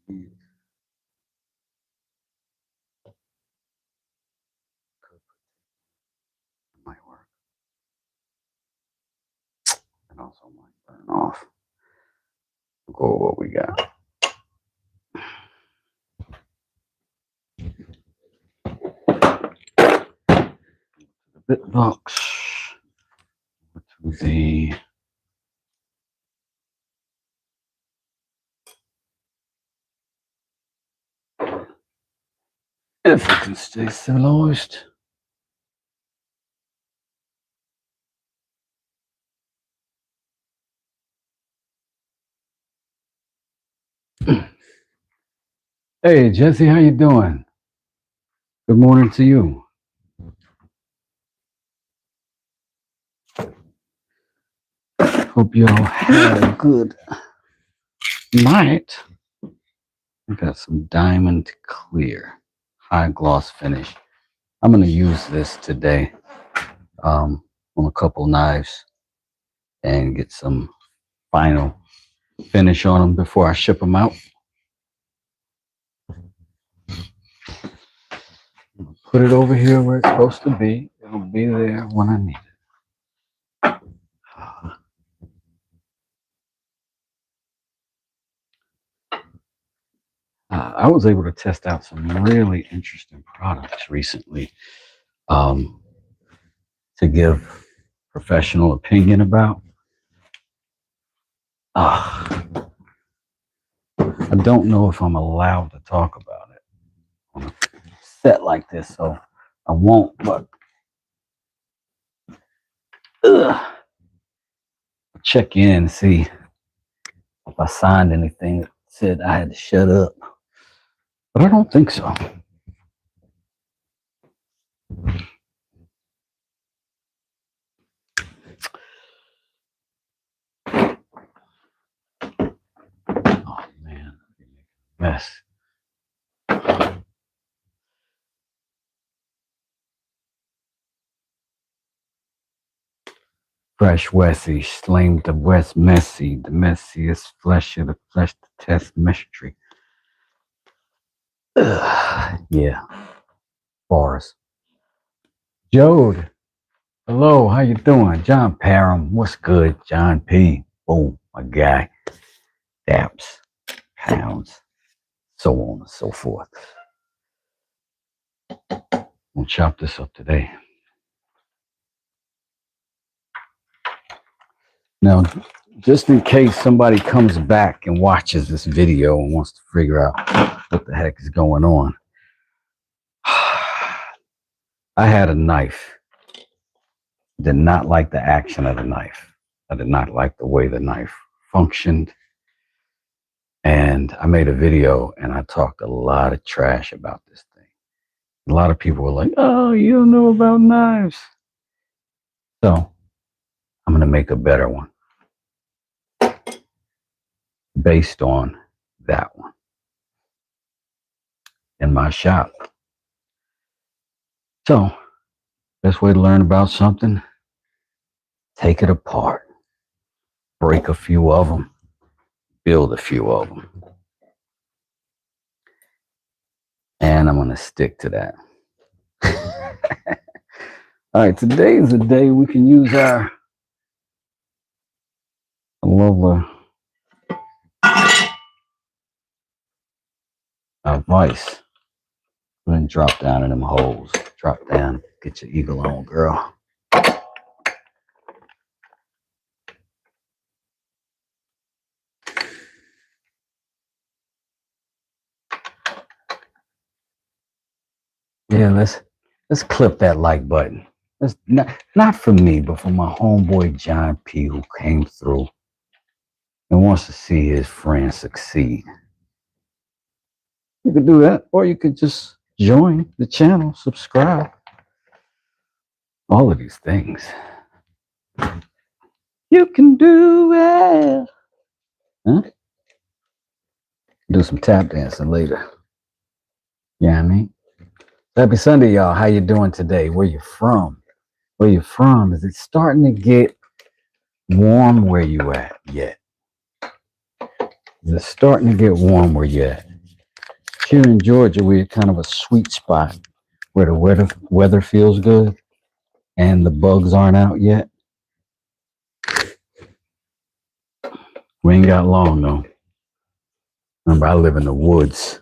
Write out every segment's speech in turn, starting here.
Might work. It also might burn off. We'll go with what we got. The bit box to the if it can stay civilized. Hey Jesse, how you doing? Good morning to you. Hope y'all had a good night. I got some diamond clear, high gloss finish. I'm gonna use this today on a couple knives and get some final finish on them before I ship them out. Put it over here where it's supposed to be. It'll be there when I need it. I was able to test out some really interesting products recently to give professional opinion about. I don't know if I'm allowed to talk about it on a set like this, so I won't, but check in and see if I signed anything that said I had to shut up. But I don't think so. Oh man, mess. Fresh Wessie, slain the West messy, the messiest flesh of the flesh to test mystery. Yeah, bars. Jode, hello, how you doing? John Parham, what's good? John P, boom, my guy. Daps, pounds, so on and so forth. We'll chop this up today. Now, just in case somebody comes back and watches this video and wants to figure out what the heck is going on, I had a knife. Did not like the action of the knife. I did not like the way the knife functioned. And I made a video and I talked a lot of trash about this thing. A lot of people were like, oh, you don't know about knives. So I'm going to make a better one based on that one in my shop. So best way to learn about something, take it apart, break a few of them, build a few of them. And I'm going to stick to that. All right, today is the day we can use our lovely vice. And drop down in them holes. Drop down, get your eagle on, girl. Yeah, let's clip that like button. That's not for me, but for my homeboy John P, who came through and wants to see his friend succeed. You could do that, or you could just join the channel, subscribe. All of these things. You can do it. Huh? Do some tap dancing later. Yeah, you know I mean? Happy Sunday, y'all. How you doing today? Where you from? Where you from? Is it starting to get warm where you at yet? Is it starting to get warm where you at? Here in Georgia, we're kind of a sweet spot where the weather feels good and the bugs aren't out yet. We ain't got long though. Remember, I live in the woods.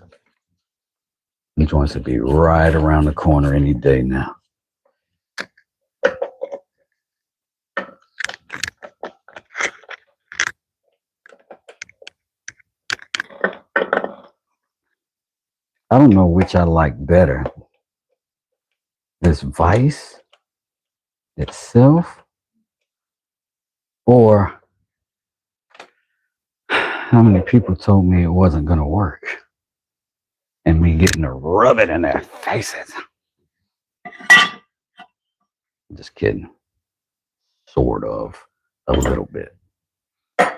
He wants to be right around the corner any day now. I don't know which I like better. This vise itself, or how many people told me it wasn't going to work and me getting to rub it in their faces. Just kidding. Sort of. A little bit. All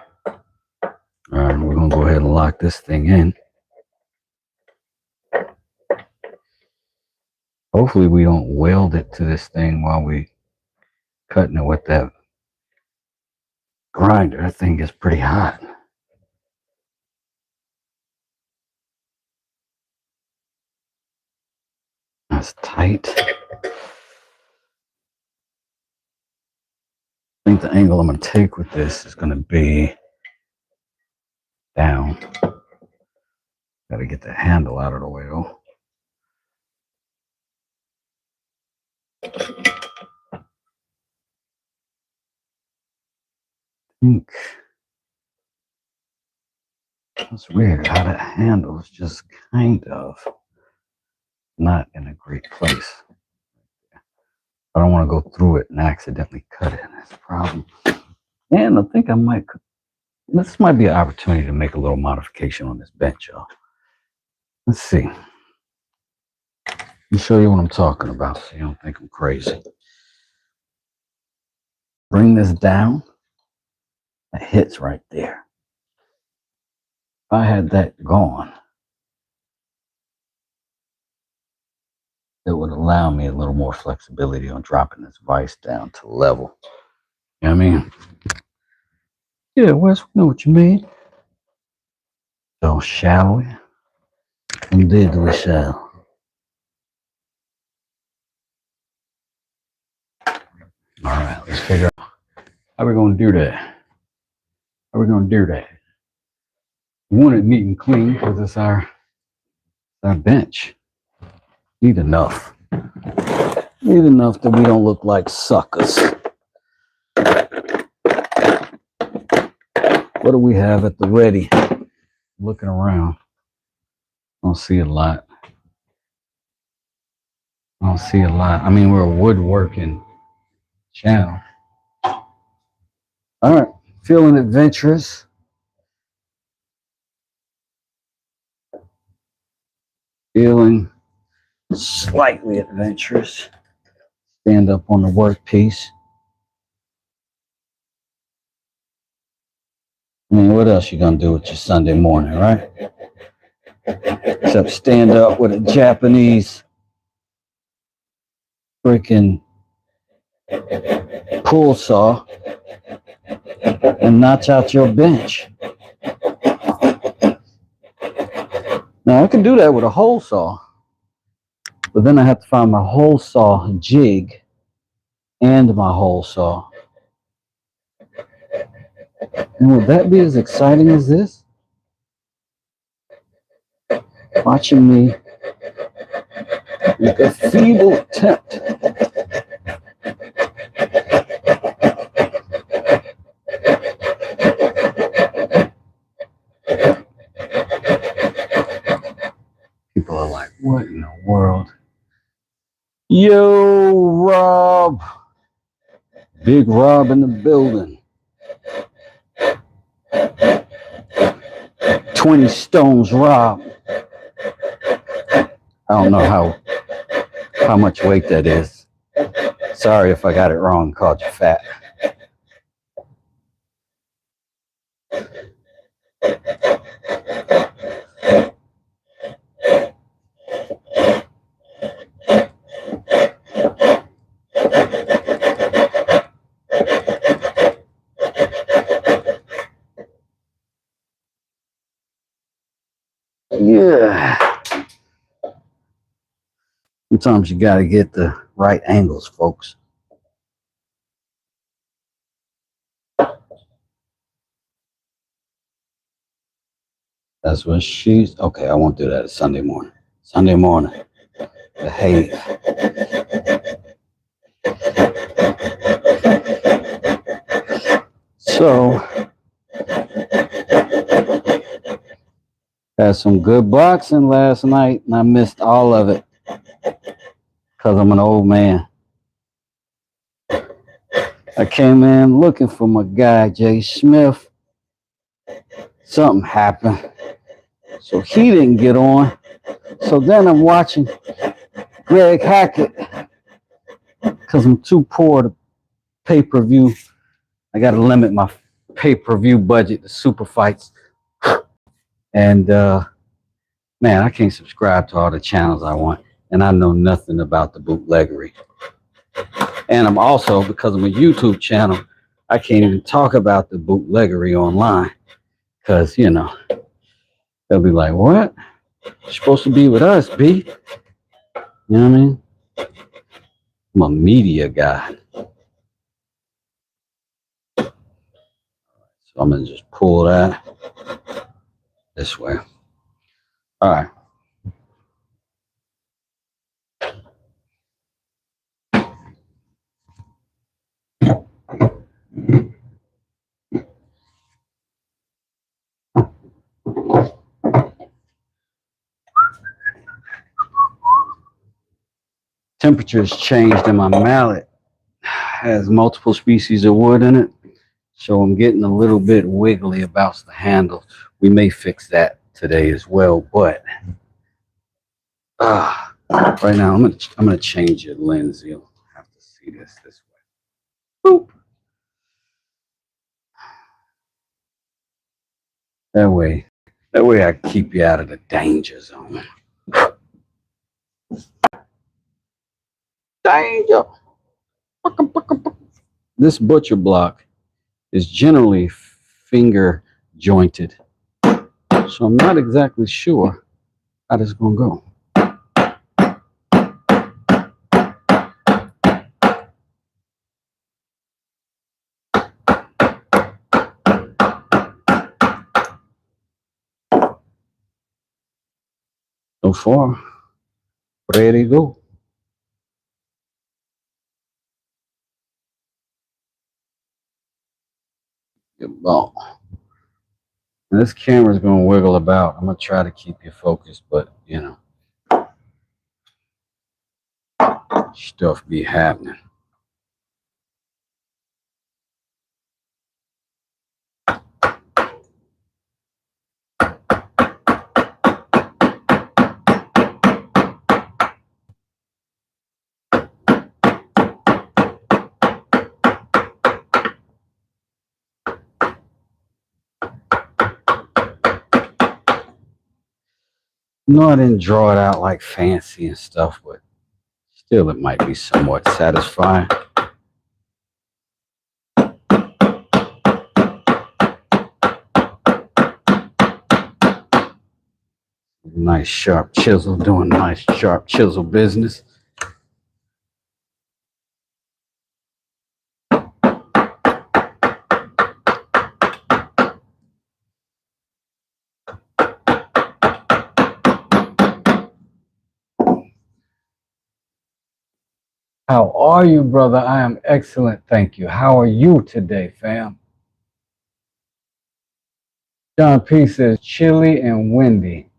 right, we're going to go ahead and lock this thing in. Hopefully we don't weld it to this thing while we cutting it with that grinder. That thing gets pretty hot. That's tight. I think the angle I'm going to take with this is going to be down. Got to get the handle out of the way though. That's weird how that handle is just kind of not in a great place. I don't want to go through it and accidentally cut it. That's a problem. And I think I might, this might be an opportunity to make a little modification on this bench, y'all. Let's see. Let me show you what I'm talking about so you don't think I'm crazy. Bring this down. That hits right there. If I had that gone, it would allow me a little more flexibility on dropping this vise down to level. You know what I mean? Yeah, Wes, we know what you mean. So, shall we? Indeed, we shall. All right, let's figure out how we're going to do that. How we're going to do that? We want it neat and clean because it's our bench. Need enough. Need enough that we don't look like suckers. What do we have at the ready? Looking around. Don't see a lot. I don't see a lot. I mean, we're a woodworking channel. All right, feeling adventurous. Feeling slightly adventurous. Stand up on the workpiece. I mean, what else you gonna do with your Sunday morning, right? Except stand up with a Japanese freaking pull saw and notch out your bench. Now I can do that with a hole saw, but then I have to find my hole saw jig and my hole saw. And would that be as exciting as this? Watching me make a feeble attempt. People are like, what in the world? Yo, Rob. Big Rob in the building. 20 stones, Rob. I don't know how much weight that is. Sorry if I got it wrong, called you fat. Yeah. Sometimes you got to get the right angles, folks. That's what she's... Okay, I won't do that. It's Sunday morning. Sunday morning. Behave. So, had some good boxing last night, and I missed all of it because I'm an old man. I came in looking for my guy, Jay Smith. Something happened, so he didn't get on. So then I'm watching Greg Hackett because I'm too poor to pay-per-view. I got to limit my pay-per-view budget to super fights. And man, I can't subscribe to all the channels I want, and I know nothing about the bootleggery. And I'm also, because I'm a YouTube channel, I can't even talk about the bootleggery online because, you know, they'll be like, what? You're supposed to be with us, B. You know what I mean? I'm a media guy. So I'm going to just pull that this way. All right. Temperature's changed and my mallet has multiple species of wood in it. So I'm getting a little bit wiggly about the handle. We may fix that today as well, but right now I'm gonna change your lens. You'll have to see this way. Boop. That way I keep you out of the danger zone. Danger. This butcher block is generally finger jointed, so I'm not exactly sure how this is gonna go. So far, ready to go. Good ball. And this camera's gonna wiggle about. I'm gonna try to keep you focused, but you know, stuff be happening. No, I didn't draw it out like fancy and stuff, but still it might be somewhat satisfying. Nice sharp chisel, doing nice sharp chisel business. How are you, brother? I am excellent, thank you. How are you today, fam? John P says chilly and windy.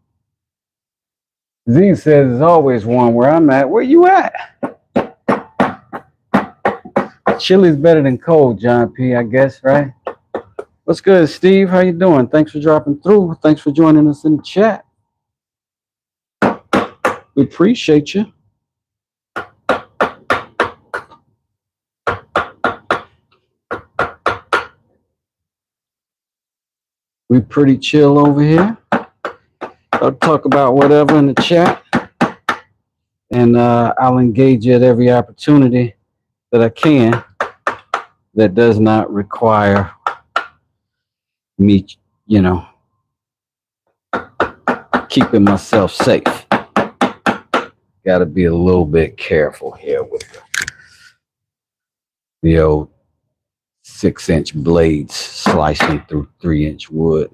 Z says it's always warm where I'm at. Where you at? Chilly's better than cold, John P, I guess, right? What's good, Steve? How you doing? Thanks for dropping through. Thanks for joining us in the chat. We appreciate you. We pretty chill over here. I'll talk about whatever in the chat, and I'll engage you at every opportunity that I can that does not require me, you know, keeping myself safe. got to be a little bit careful here with the old 6-inch blades slicing through 3-inch wood.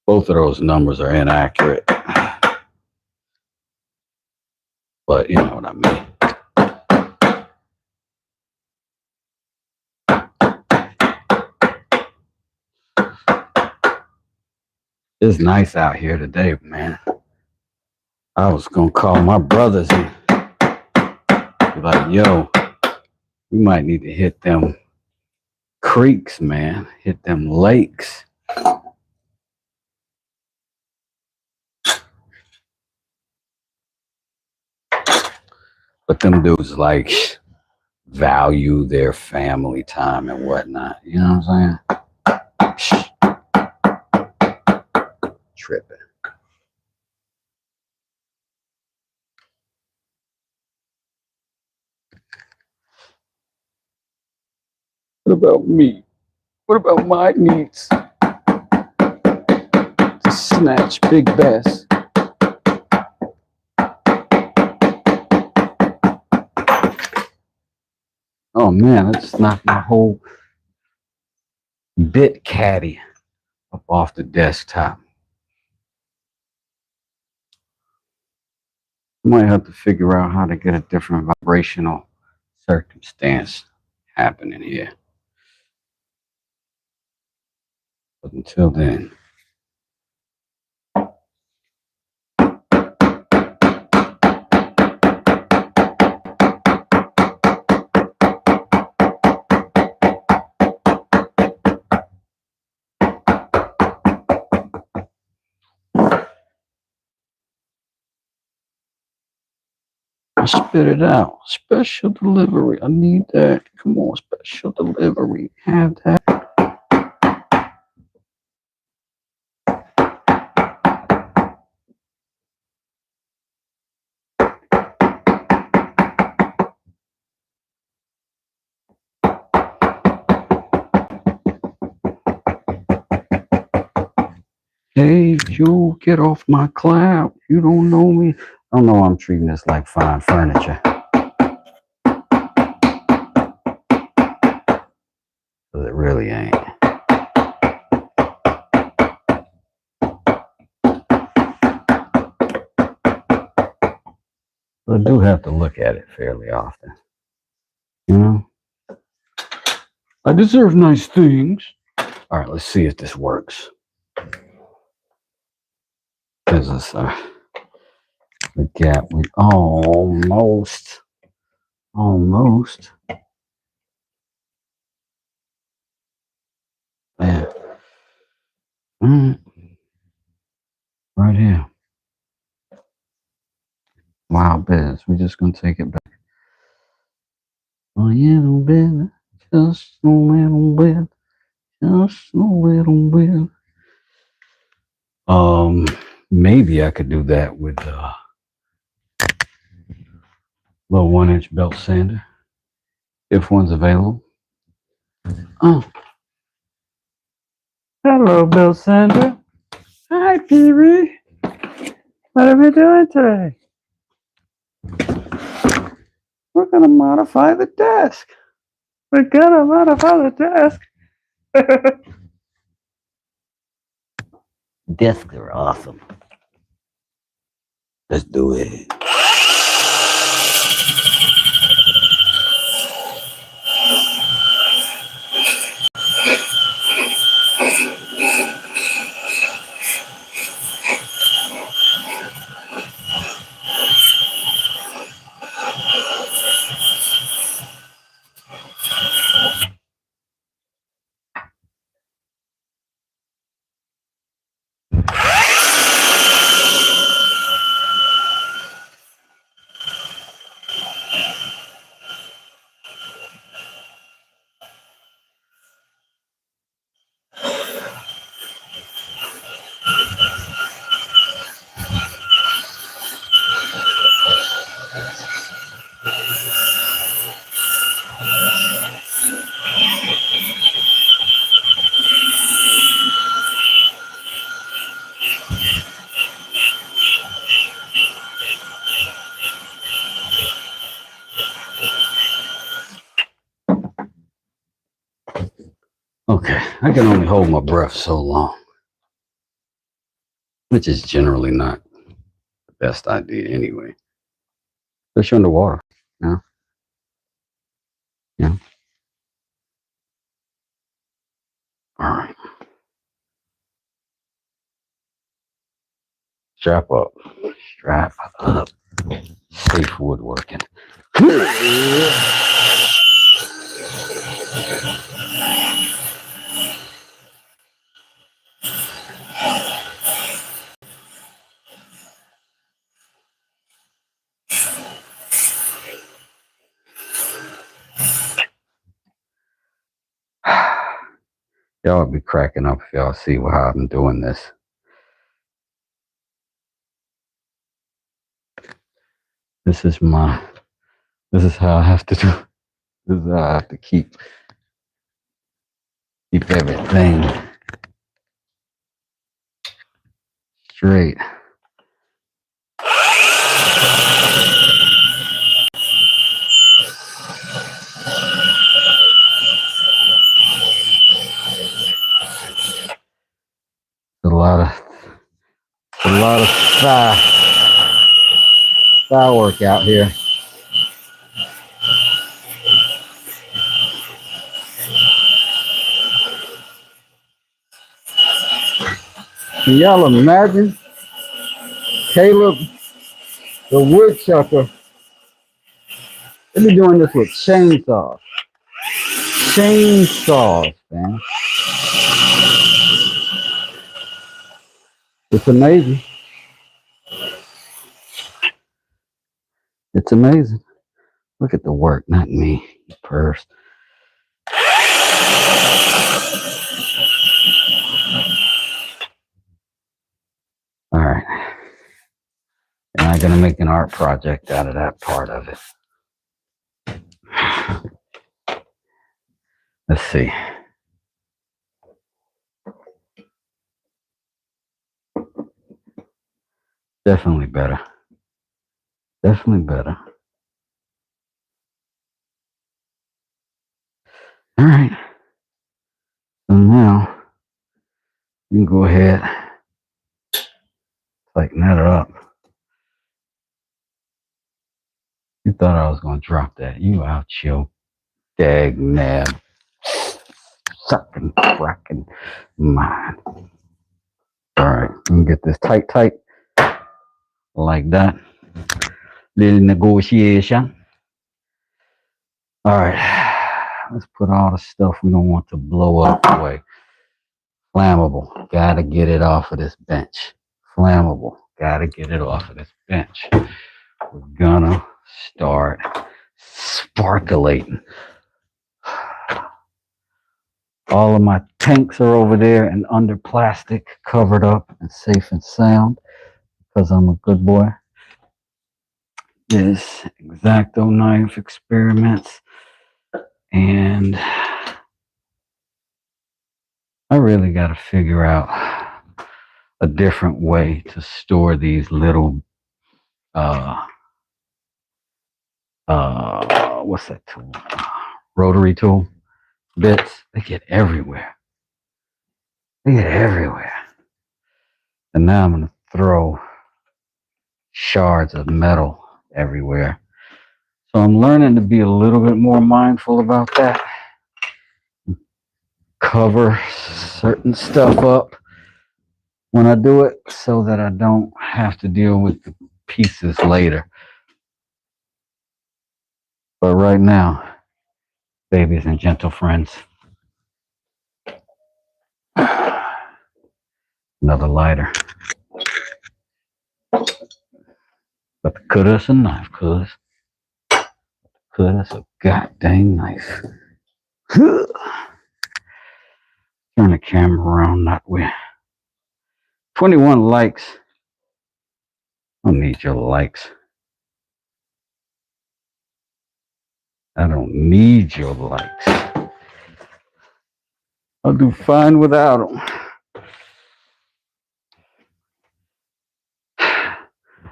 Both of those numbers are inaccurate, but you know what I mean. It's nice out here today, man. I was gonna call my brothers and be like, yo, we might need to hit them creeks, man. Hit them lakes. But them dudes like value their family time and whatnot. You know what I'm saying? Tripping. What about me? What about my needs? To snatch big bass. Oh man, I just knocked my whole bit caddy up off the desktop. I might have to figure out how to get a different vibrational circumstance happening here. But until then, I spit it out. Special delivery. I need that. Come on, special delivery. Have that. Hey, you get off my cloud. You don't know me. I don't know why I'm treating this like fine furniture. But it really ain't. But I do have to look at it fairly often. You know? I deserve nice things. All right, let's see if this works. Because it's the gap we almost. Yeah. Right here. Wild Biz. We're just gonna take it back. A little bit, just a little bit, just a little bit. Maybe I could do that with little 1-inch belt sander, if one's available. Oh, hello, belt sander. Hi, Pee-wee. What are we doing today? We're gonna modify the desk. We're gonna modify the desk. Desks are awesome. Let's do it. I can only hold my breath so long, which is generally not the best idea anyway. Especially underwater. Yeah. Yeah. All right. Strap up. Strap up. Safe woodworking. Y'all would be cracking up if y'all see how I'm doing this. This is how I have to do. This is how I have to keep everything straight. A lot of thigh work out here. Can y'all imagine Caleb, the woodchucker? They be doing this with chainsaws. Chainsaws, man. It's amazing. It's amazing. Look at the work, not me. Purse. All right. And I'm going to make an art project out of that part of it. Let's see. Definitely better. Definitely better. All right. So now you can go ahead, tighten that up. You thought I was going to drop that. You out your dag nab sucking fracking mind. All right. Let me get this tight. Like that. Little negotiation. All right. Let's put all the stuff we don't want to blow up away. Flammable. Gotta get it off of this bench. Flammable. Gotta get it off of this bench. We're gonna start sparkulating. All of my tanks are over there and under plastic, covered up and safe and sound because I'm a good boy. This X-Acto knife experiments, and I really got to figure out a different way to store these little what's that tool? Rotary tool bits. They get everywhere. And now I'm gonna throw shards of metal everywhere. So I'm learning to be a little bit more mindful about that. Cover certain stuff up when I do it so that I don't have to deal with the pieces later. But right now, babies and gentle friends, another lighter. But the cutter's a knife, cuz. Cutter's a goddamn knife. Turn the camera around that way. 21 likes. I don't need your likes. I don't need your likes. I'll do fine without them.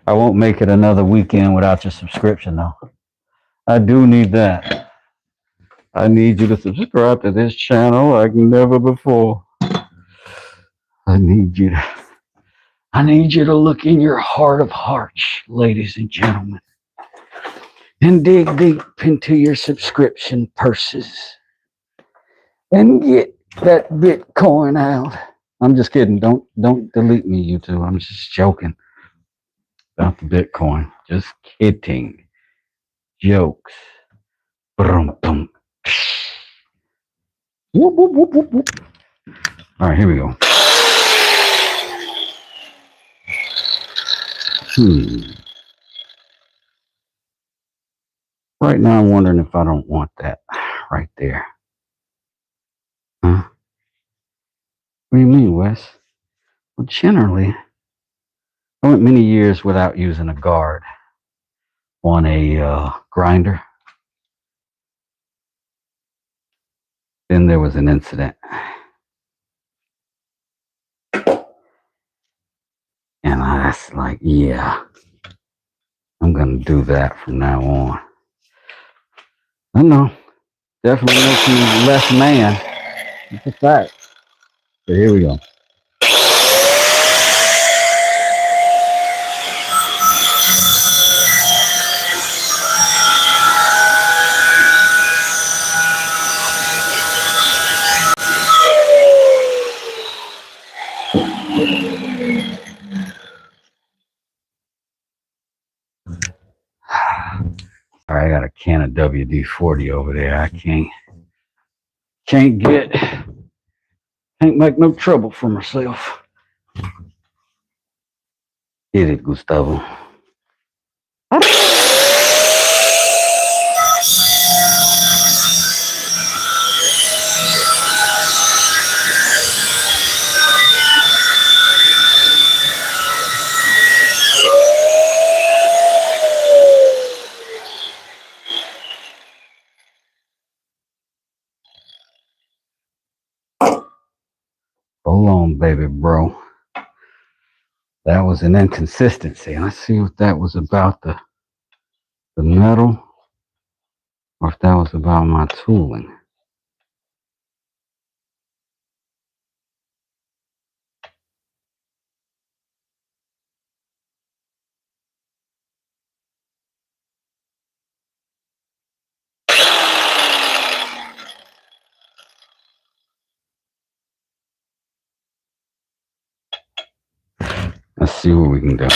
I won't make it another weekend without your subscription, though. I do need that. I need you to subscribe to this channel like never before. I need you to look in your heart of hearts, ladies and gentlemen, and dig deep into your subscription purses and get that Bitcoin out. I'm just kidding. Don't delete me, YouTube. I'm just joking about the Bitcoin. Just kidding. Jokes. Brum, bum. Whoop, whoop, whoop, whoop, whoop. All right, here we go. Right now, I'm wondering if I don't want that right there. Huh? What do you mean, Wes? Well, generally, I went many years without using a guard on a grinder. Then there was an incident. And I was like, yeah, I'm going to do that from now on. I know. Definitely makes me less man. It's a fact. So here we go. All right, I got a can of WD-40 over there. I can't make no trouble for myself. Hit it, Gustavo. Hold on, baby bro. That was an inconsistency. Let's see if that was about the metal or if that was about my tooling. Let's see what we can do.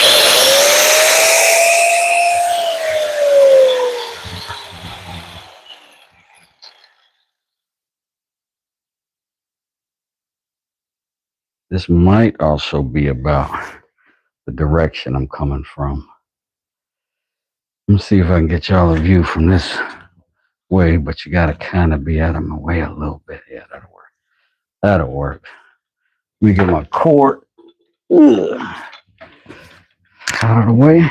This might also be about the direction I'm coming from. Let me see if I can get y'all a view from this way, but you got to kind of be out of my way a little bit. Yeah, that'll work. That'll work. Let me get my cord out of the way.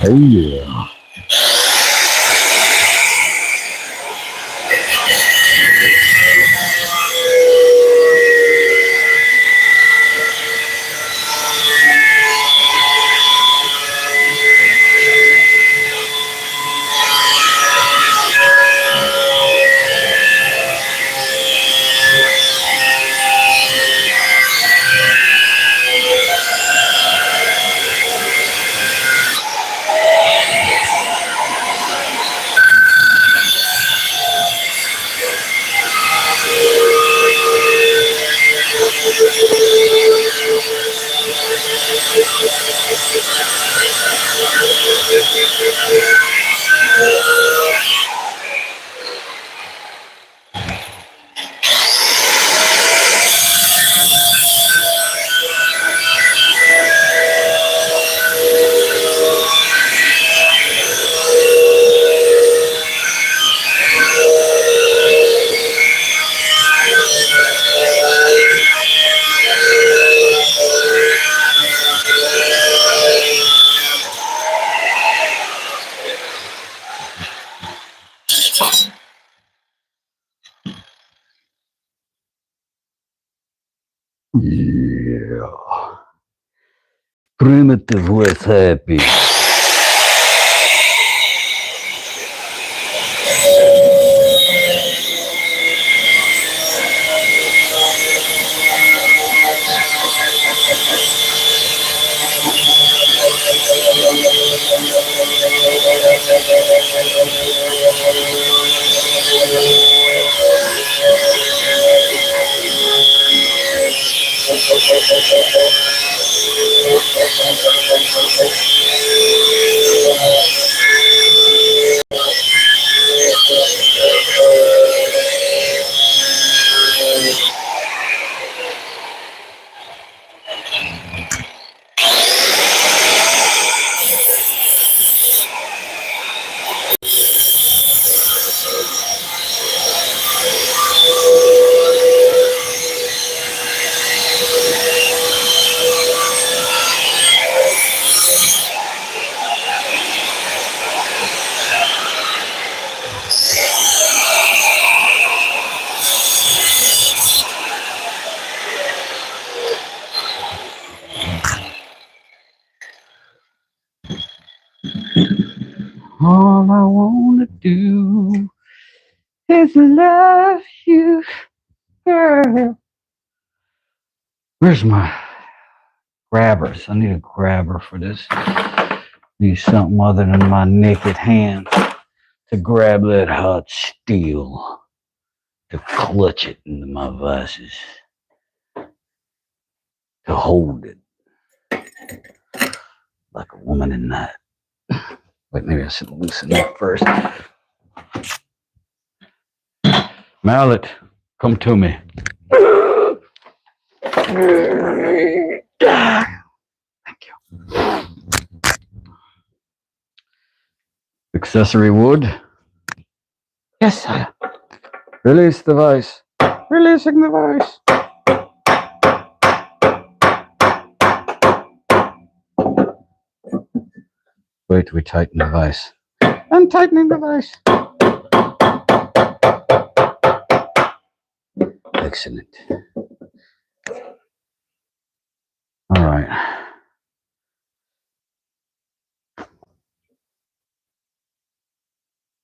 Oh yeah. Yeah. Primitive was happy. All I wanna do is love you, girl. Where's my grabbers? I need a grabber for this. Need something other than my naked hand to grab that hot steel, to clutch it into my vices, to hold it like a woman in that. Wait, maybe I should loosen that first. Mallet, come to me. Thank you. Accessory wood. Yes, sir. Release the vice. Releasing the vice. Wait till we tighten the vice. I'm tightening the vice. Excellent. All right.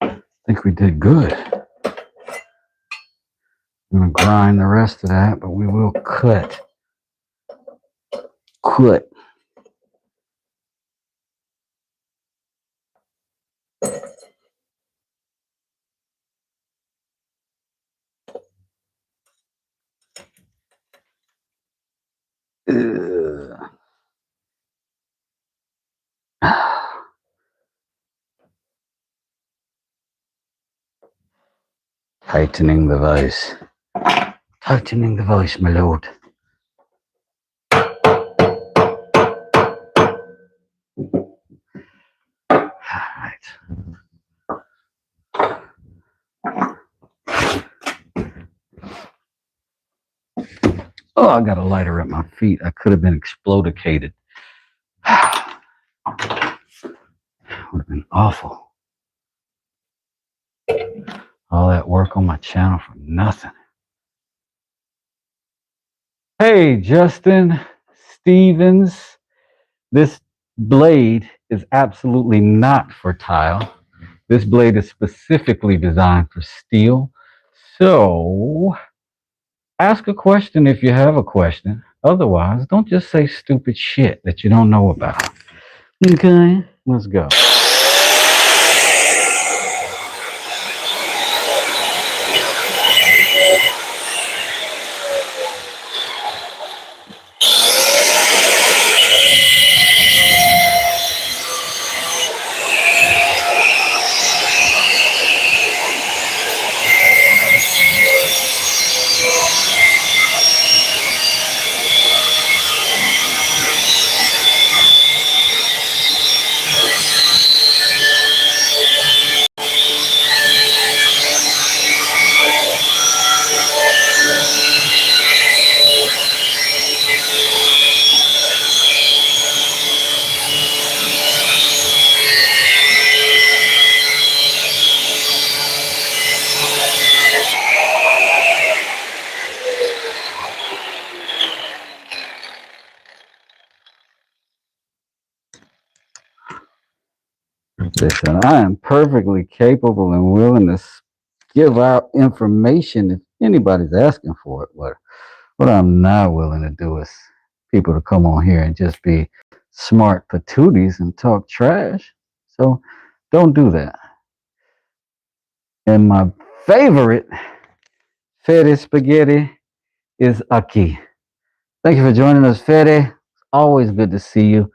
I think we did good. I'm going to grind the rest of that, but we will cut. Cut. Tightening the vice. Tightening the vice, my lord. Alright. Oh, I got a lighter at my feet. I could have been explodicated. Would have been awful. All that work on my channel for nothing. Hey, Justin Stevens. This blade is absolutely not for tile. This blade is specifically designed for steel. So, ask a question if you have a question. Otherwise, don't just say stupid shit that you don't know about. Okay, let's go. Listen, I am perfectly capable and willing to give out information if anybody's asking for it. But what I'm not willing to do is people to come on here and just be smart patooties and talk trash. So don't do that. And my favorite Fede spaghetti is Aki. Thank you for joining us, Fede. Always good to see you.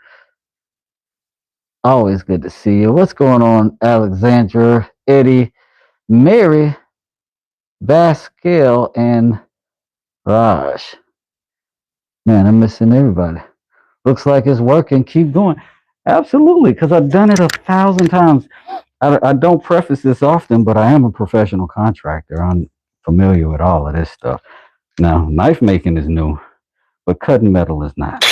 Always good to see you. What's going on, Alexandra, Eddie, Mary, Basquiel, and Raj? Man, I'm missing everybody. Looks like it's working. Keep going. Absolutely, because I've done it 1,000 times. I don't preface this often, but I am a professional contractor. I'm familiar with all of this stuff. Now, knife making is new, but cutting metal is not.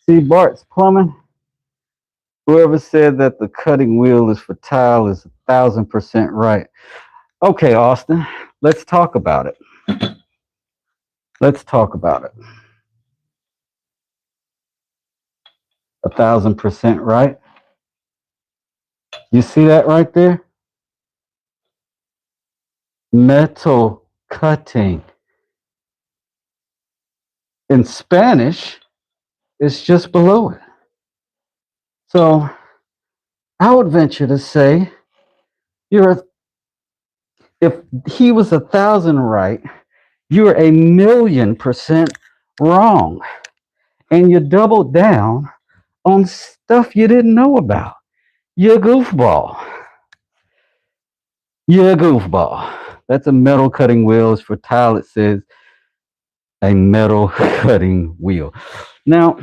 See, Bart's Plumbing. Whoever said that the cutting wheel is for tile is 1,000% right. Okay, Austin, let's talk about it. Let's talk about it. 1,000% right. You see that right there? Metal cutting. In Spanish, it's just below it. So I would venture to say if he was 1,000 right, you're 1,000,000% wrong. And you doubled down on stuff you didn't know about. You're a goofball. You're a goofball. That's a metal cutting wheel. It's for tile. It says a metal cutting wheel. Now,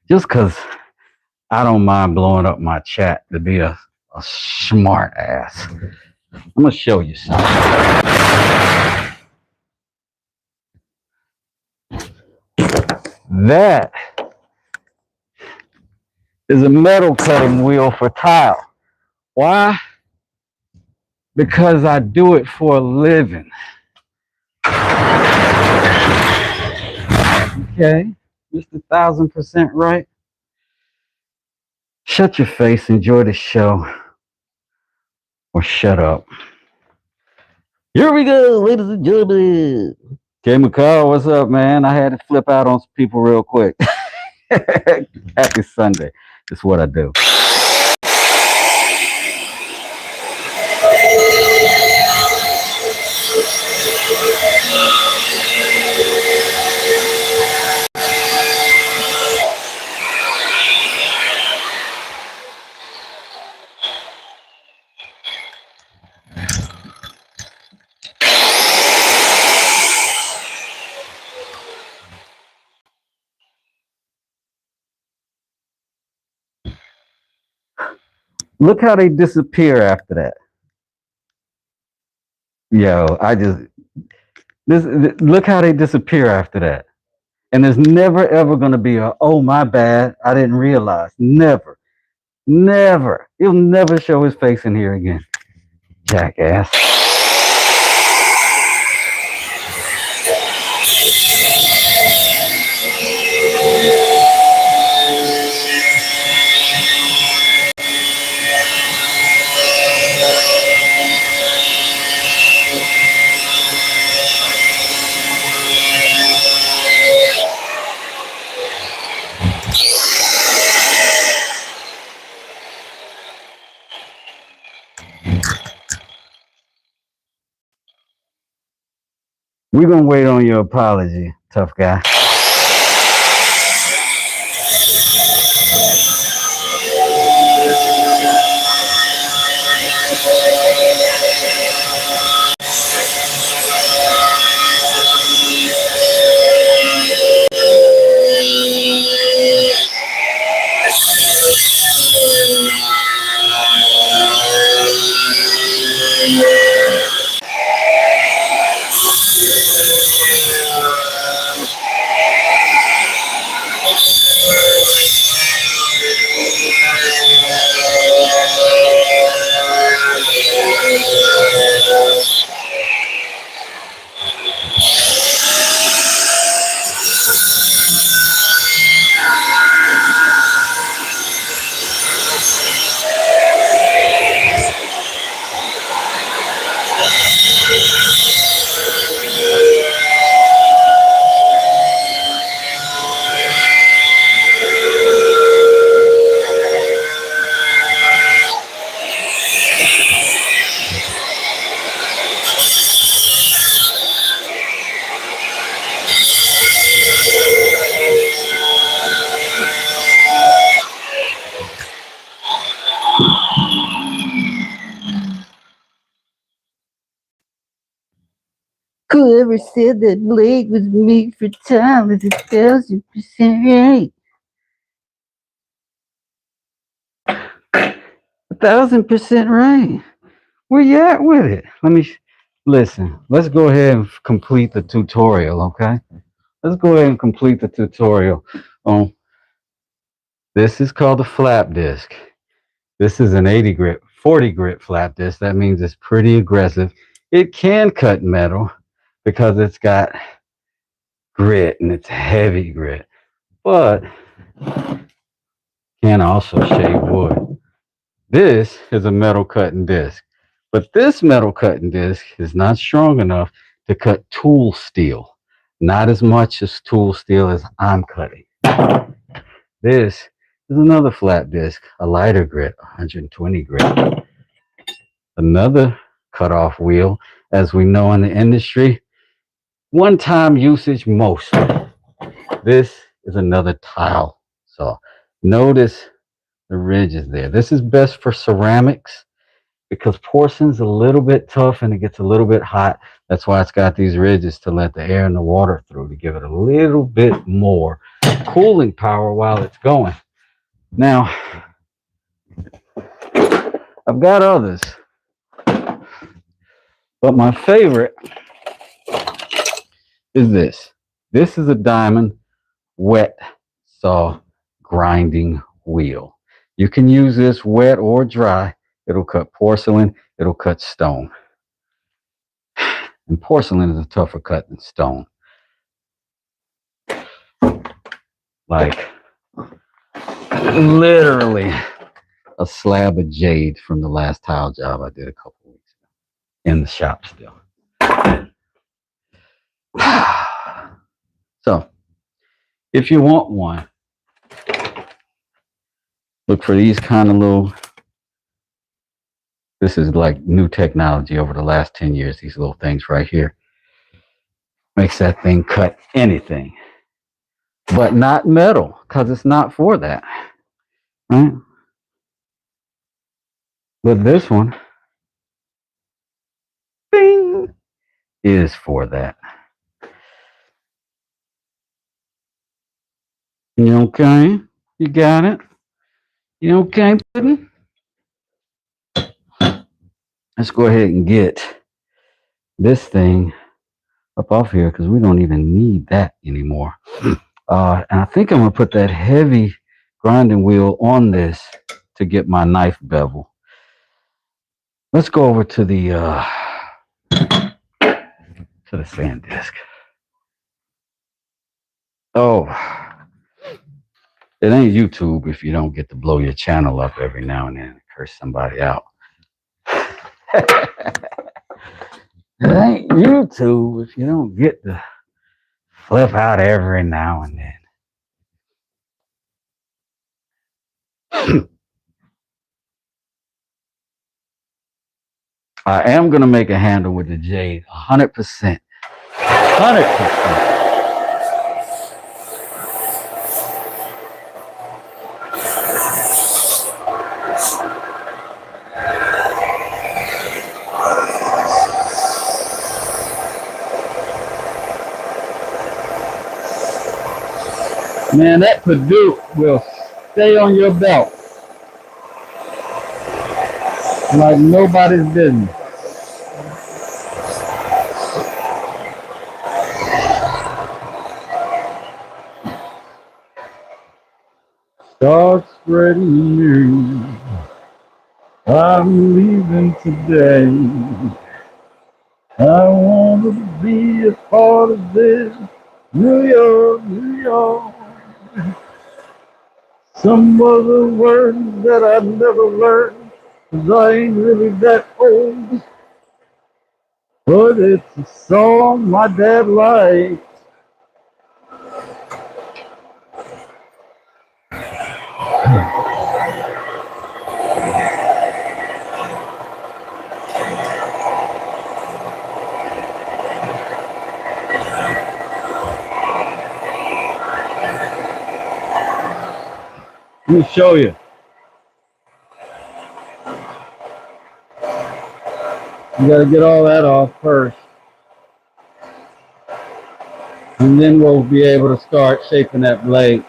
just because I don't mind blowing up my chat to be a smart ass, I'm going to show you something. That is a metal cutting wheel for tile. Why? Because I do it for a living. Okay, Mr. 1,000% right. Shut your face, enjoy the show, or shut up. Here we go, ladies and gentlemen. Jay McCall, what's up, man? I had to flip out on some people real quick. Happy Sunday. That's what I do. Look how they disappear after that. Yo, look how they disappear after that. And there's never ever going to be a, oh, my bad, I didn't realize. Never. Never. He'll never show his face in here again. Jackass. We're going to wait on your apology, tough guy. Whoever said that leg was made for time is 1,000% right. 1,000% right. Where you at with it? Listen. Let's go ahead and complete the tutorial, okay? Let's go ahead and complete the tutorial. This is called a flap disc. This is an 80 grit, 40 grit flap disc. That means it's pretty aggressive. It can cut metal because it's got grit and it's heavy grit, but can also shave wood. This is a metal cutting disc, but this metal cutting disc is not strong enough to cut tool steel. Not as much as tool steel as I'm cutting. This is another flat disc, a lighter grit, 120 grit. Another cutoff wheel, as we know in the industry, one-time usage mostly. This is another tile saw. Notice the ridges there. This is best for ceramics because porcelain's a little bit tough and it gets a little bit hot. That's why it's got these ridges to let the air and the water through to give it a little bit more cooling power while it's going. Now, I've got others, but my favorite is this. This is a diamond wet saw grinding wheel. You can use this wet or dry. It'll cut porcelain, it'll cut stone. And porcelain is a tougher cut than stone. Like literally a slab of jade from the last tile job I did a couple of weeks ago in the shop still. So if you want one, look for these kind of little, this is like new technology over the last 10 years, these little things right here. Makes that thing cut anything, but not metal, because it's not for that, right? But this one, bing, is for that. You okay? You got it? You okay, pudding? Let's go ahead and get this thing up off here because we don't even need that anymore. And I think I'm going to put that heavy grinding wheel on this to get my knife bevel. Let's go over to the sand disc. Oh, it ain't YouTube if you don't get to blow your channel up every now and then and curse somebody out. It ain't YouTube if you don't get to flip out every now and then. I am going to make a handle with the jade, 100%. 100%. Man, that Purdue will stay on your belt like nobody's business. Start spreading news. I'm leaving today. I want to be a part of this. New York, New York. Some other words that I've never learned, 'cause I ain't really that old. But it's a song my dad liked. Let me show you. You gotta get all that off first. And then we'll be able to start shaping that blade.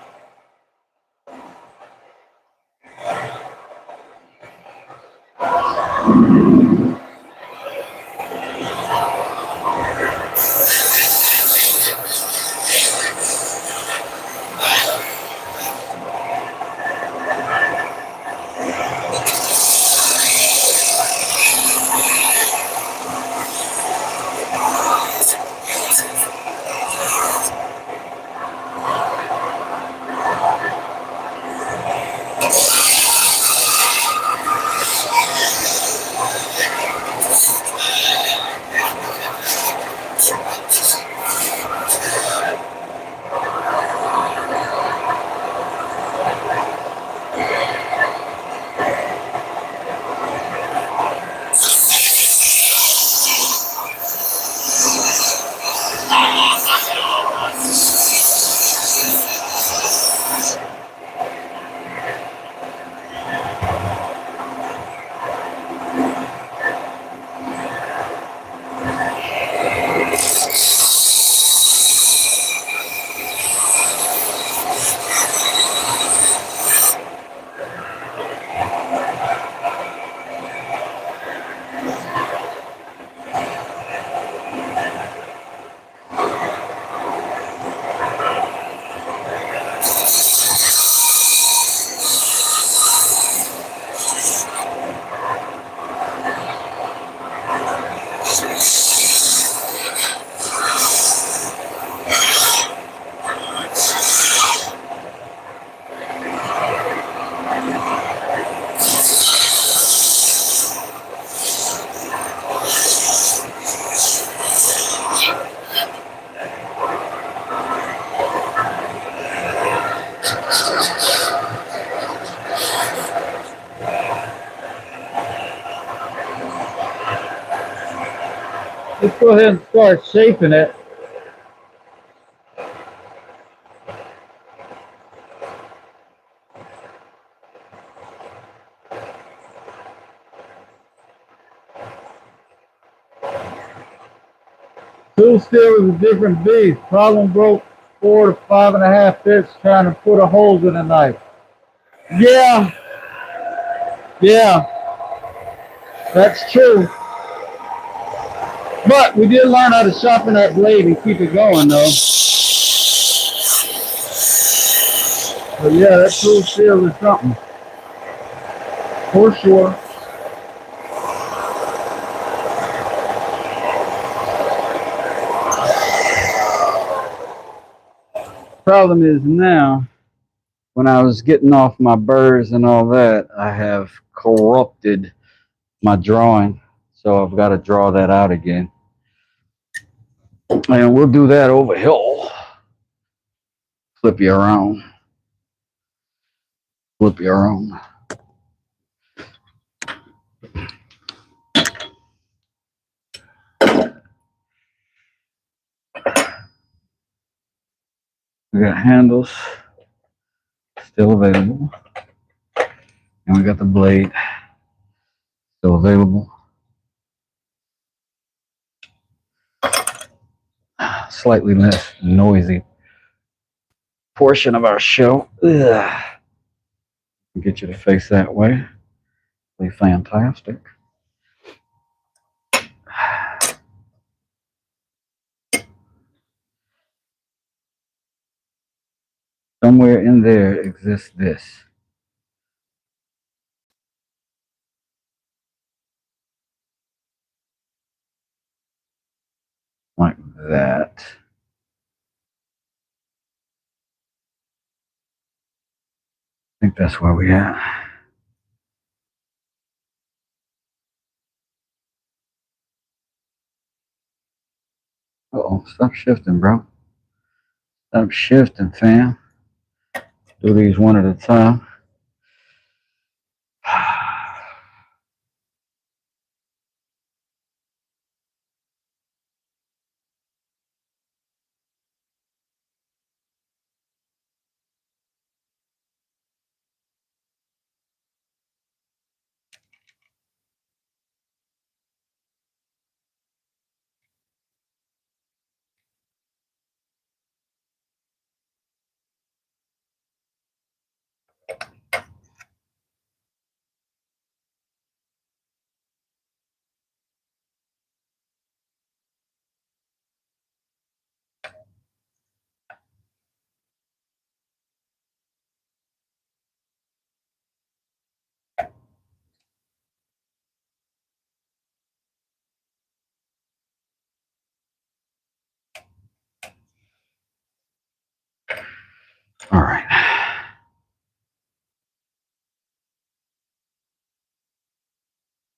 Let's go ahead and start shaping it. Tool steel is a different beast. Problem broke 4 to 5.5 bits trying to put a hole in a knife. Yeah, that's true. But we did learn how to sharpen that blade and keep it going, though. But yeah, that tool steel is something. For sure. Problem is now, when I was getting off my burrs and all that, I have corrupted my drawing. So I've got to draw that out again. And we'll do that over here. Flip you around. Flip you around. We got handles still available. And we got the blade still available. Slightly less noisy portion of our show. Ugh. Get you to face that way. Be fantastic. Somewhere in there exists this. Like that. I think that's where we at. Uh-oh, stop shifting, bro. Stop shifting, fam. Do these one at a time.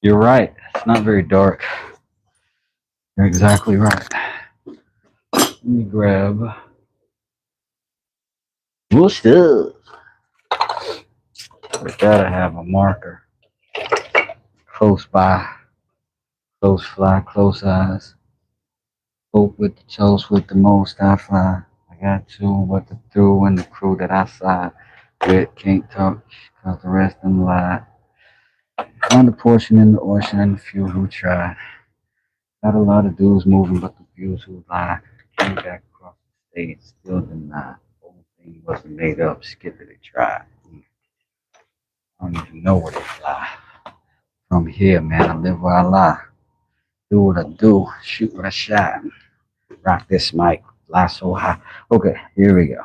You're right. It's not very dark. You're exactly right. Let me grab more stuff. With that, I have a marker close by, close fly, close eyes. Hope with the toast with the most I fly. I got two, but the through and the crew that I side with can't touch, cause the rest of them lie. Find a portion in the ocean and the few who try. Got a lot of dudes moving, but the few who lie. Came back across the stage, still denied. The whole thing wasn't made up, skip it, try. I don't even know where they fly. From here, man, I live where I lie. Do what I do, shoot what I shot. Rock this mic, fly so high. Okay, here we go.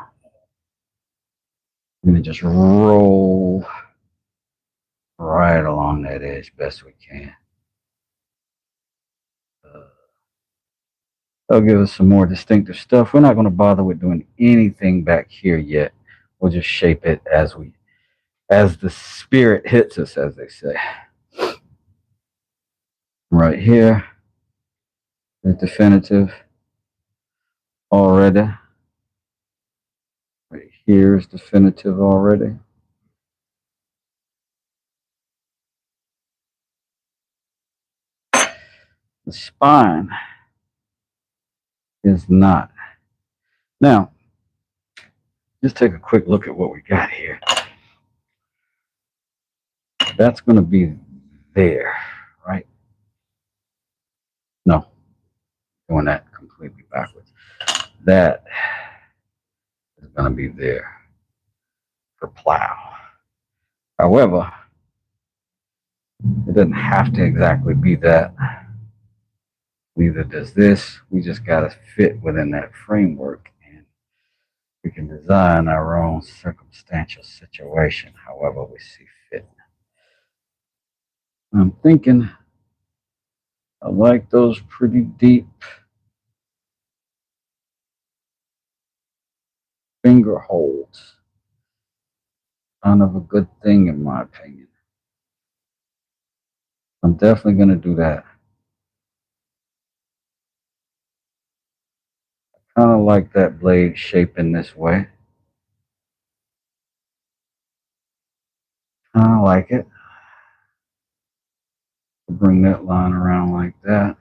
I'm gonna just roll right along that edge best we can. That'll give us some more distinctive stuff. We're not gonna bother with doing anything back here yet. We'll just shape it as the spirit hits us, as they say. Right here, the definitive already. Right here is definitive already. The spine is not. Now, just take a quick look at what we got here. That's going to be there, right? No, doing that completely backwards. That is going to be there for plow. However, it doesn't have to exactly be that. Neither does this. We just got to fit within that framework, and we can design our own circumstantial situation however we see fit. I'm thinking I like those pretty deep finger holds. Kind of a good thing in my opinion. I'm definitely going to do that. I kind of like that blade shaping this way. Kind of like it. Bring that line around like that.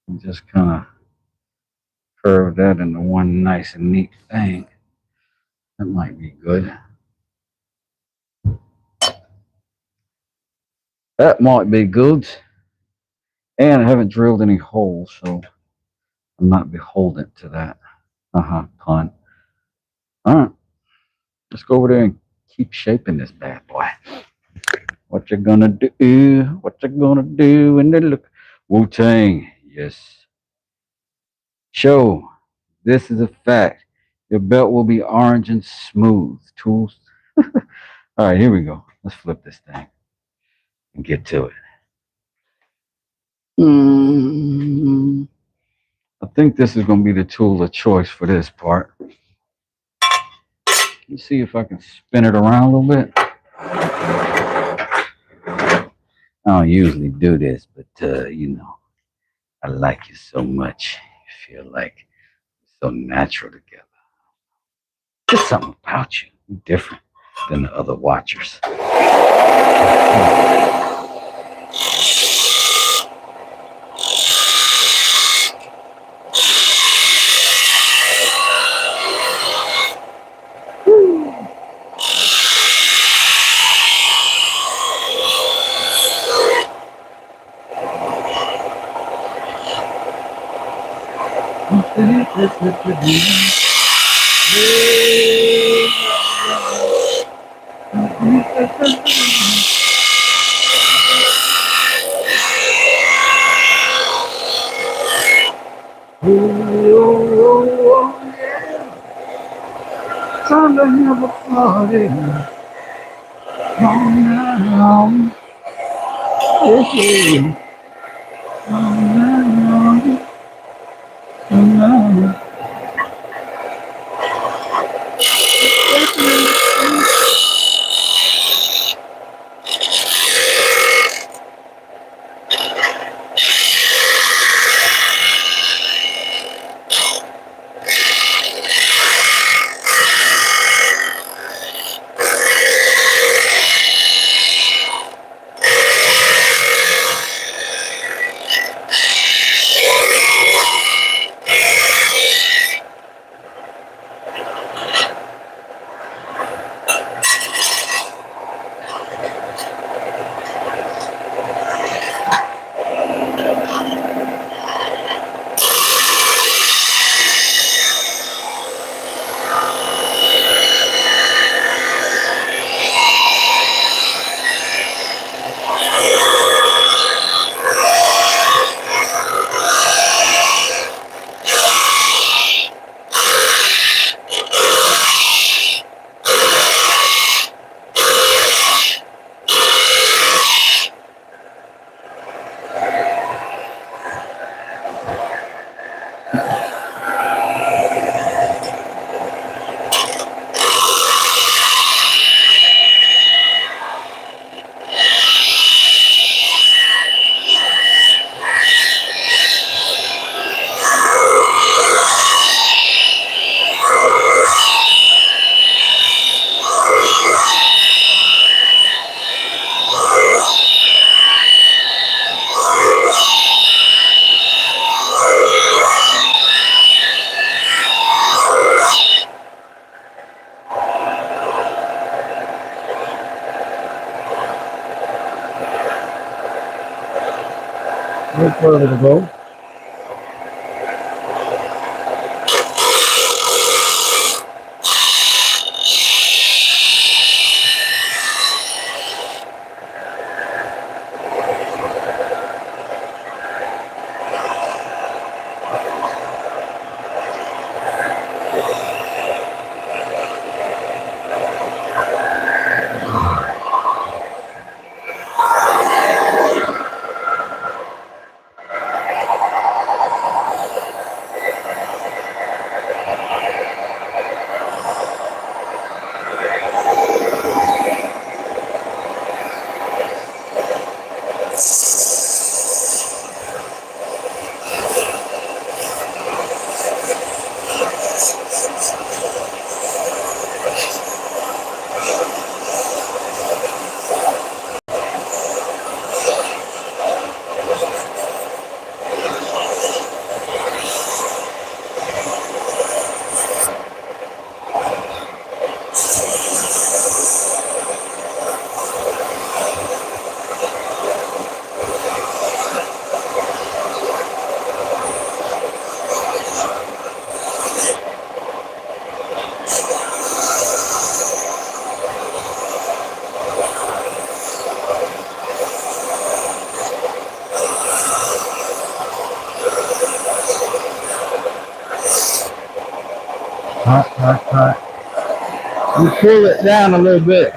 And just kind of curve that into one nice and neat thing. That might be good. That might be good. And I haven't drilled any holes, so I'm not beholden to that. Pun. All right. Let's go over there and keep shaping this bad boy. What you gonna do? What you gonna do when they look? Wu-Tang, yes. Show, this is a fact. Your belt will be orange and smooth. Tools. All right, here we go. Let's flip this thing and get to it. I think this is gonna be the tool of choice for this part. Let's see if I can spin it around a little bit. I don't usually do this, but you know, I like you so much. You feel like we're so natural together. There's something about you different than the other watchers. Time to have a party. Come now. Hey. Come now. Come now. no further to go. Hot, hot, hot. You pull it down a little bit.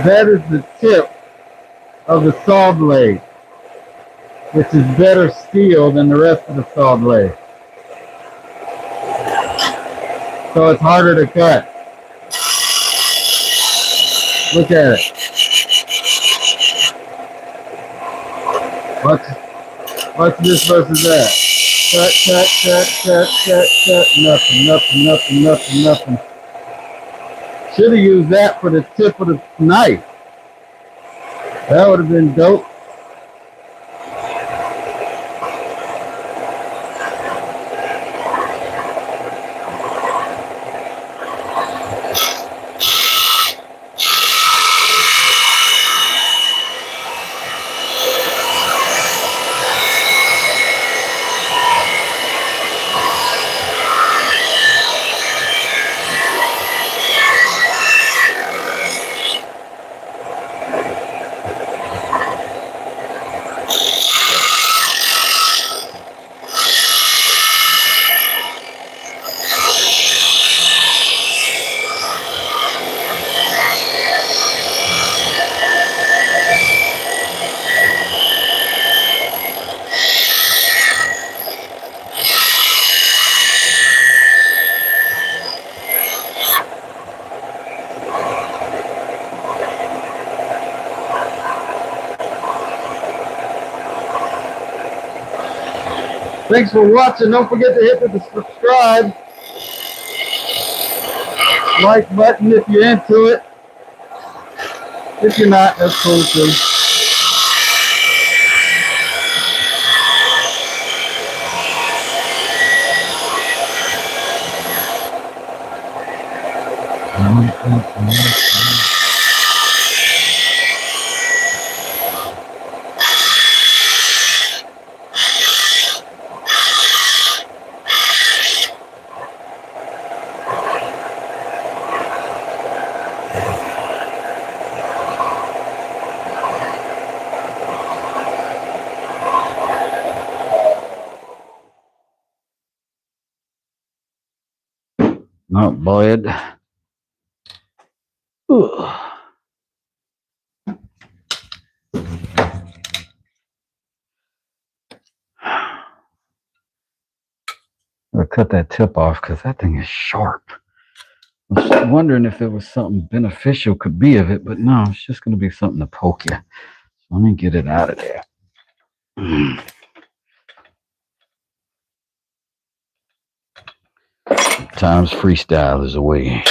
That is the tip of the saw blade, which is better steel than the rest of the saw blade. So it's harder to cut. Look at it. Watch this versus that. Cut, cut, cut, cut, cut, cut. Nothing, nothing, nothing, nothing, nothing. Should have used that for the tip of the knife. That would have been dope. Thanks for watching. Don't forget to hit the subscribe, like button if you're into it. If you're not, that's cool too. Not bad. Ugh. I'll cut that tip off because that thing is sharp. I was wondering if it was something beneficial could be of it, but no, it's just going to be something to poke you. So let me get it out of there. Times freestyle is away.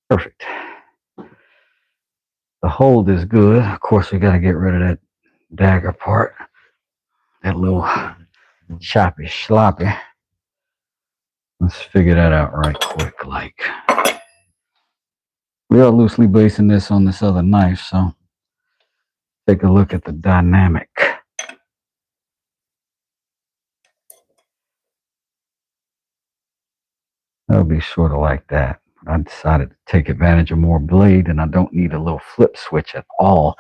Perfect. The hold is good. Of course, we got to get rid of that dagger part. That little choppy sloppy. Let's figure that out right quick. Like, we are loosely basing this on this other knife, so take a look at the dynamic. That'll be sort of like that. I decided to take advantage of more blade, and I don't need a little flip switch at all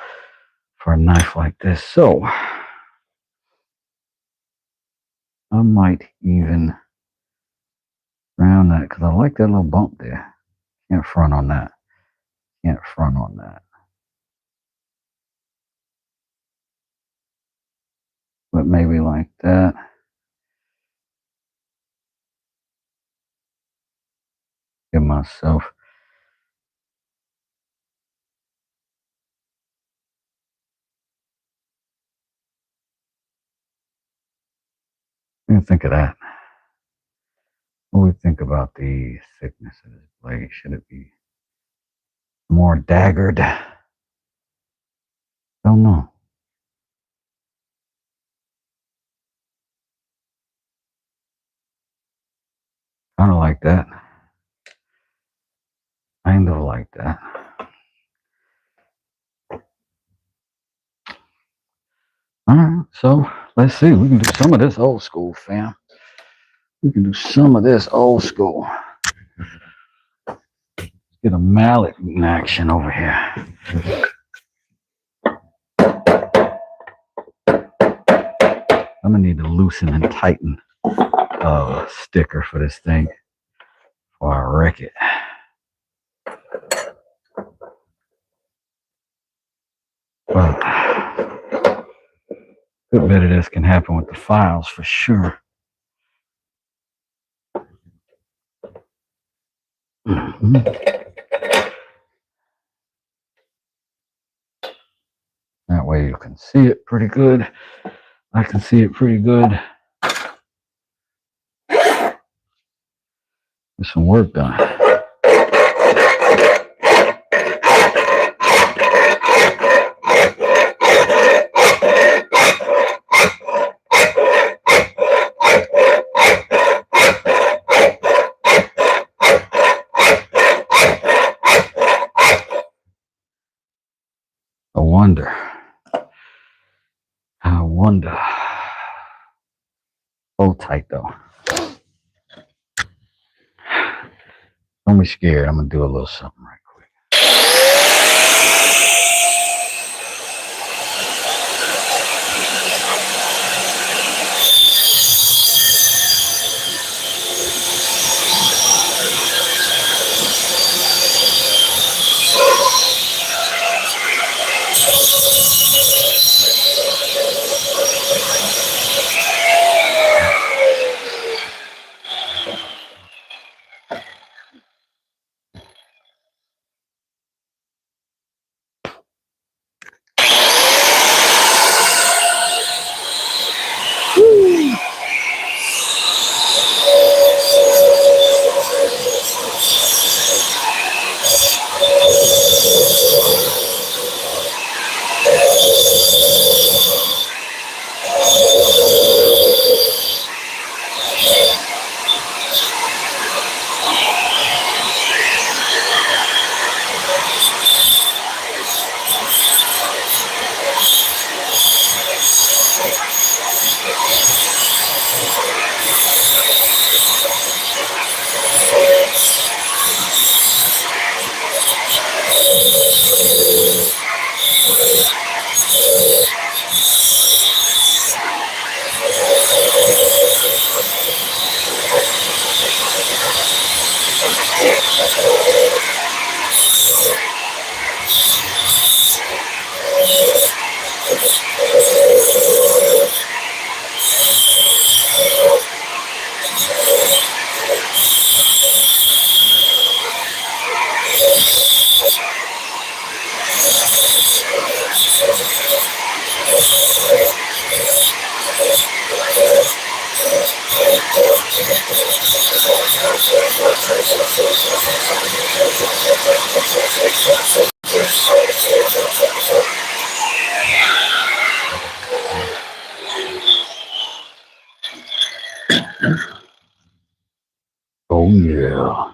for a knife like this. So I might even round that because I like that little bump there. Can't front on that. Can't front on that. But maybe like that. Give myself. What do you think of that? What do we think about the thickness of this blade? Should it be more daggered? Don't know. Kind of like that. Kind of like that. All right, so let's see. We can do some of this old school, fam. We can do some of this old school. Get a mallet in action over here. I'm gonna need to loosen and tighten a sticker for this thing before I wreck it. But a good bit of this can happen with the files for sure. Mm-hmm. That way you can see it pretty good. I can see it pretty good. Get some work done. I wonder. Hold tight though. Don't be scared. I'm gonna do a little something right quick. Oh yeah.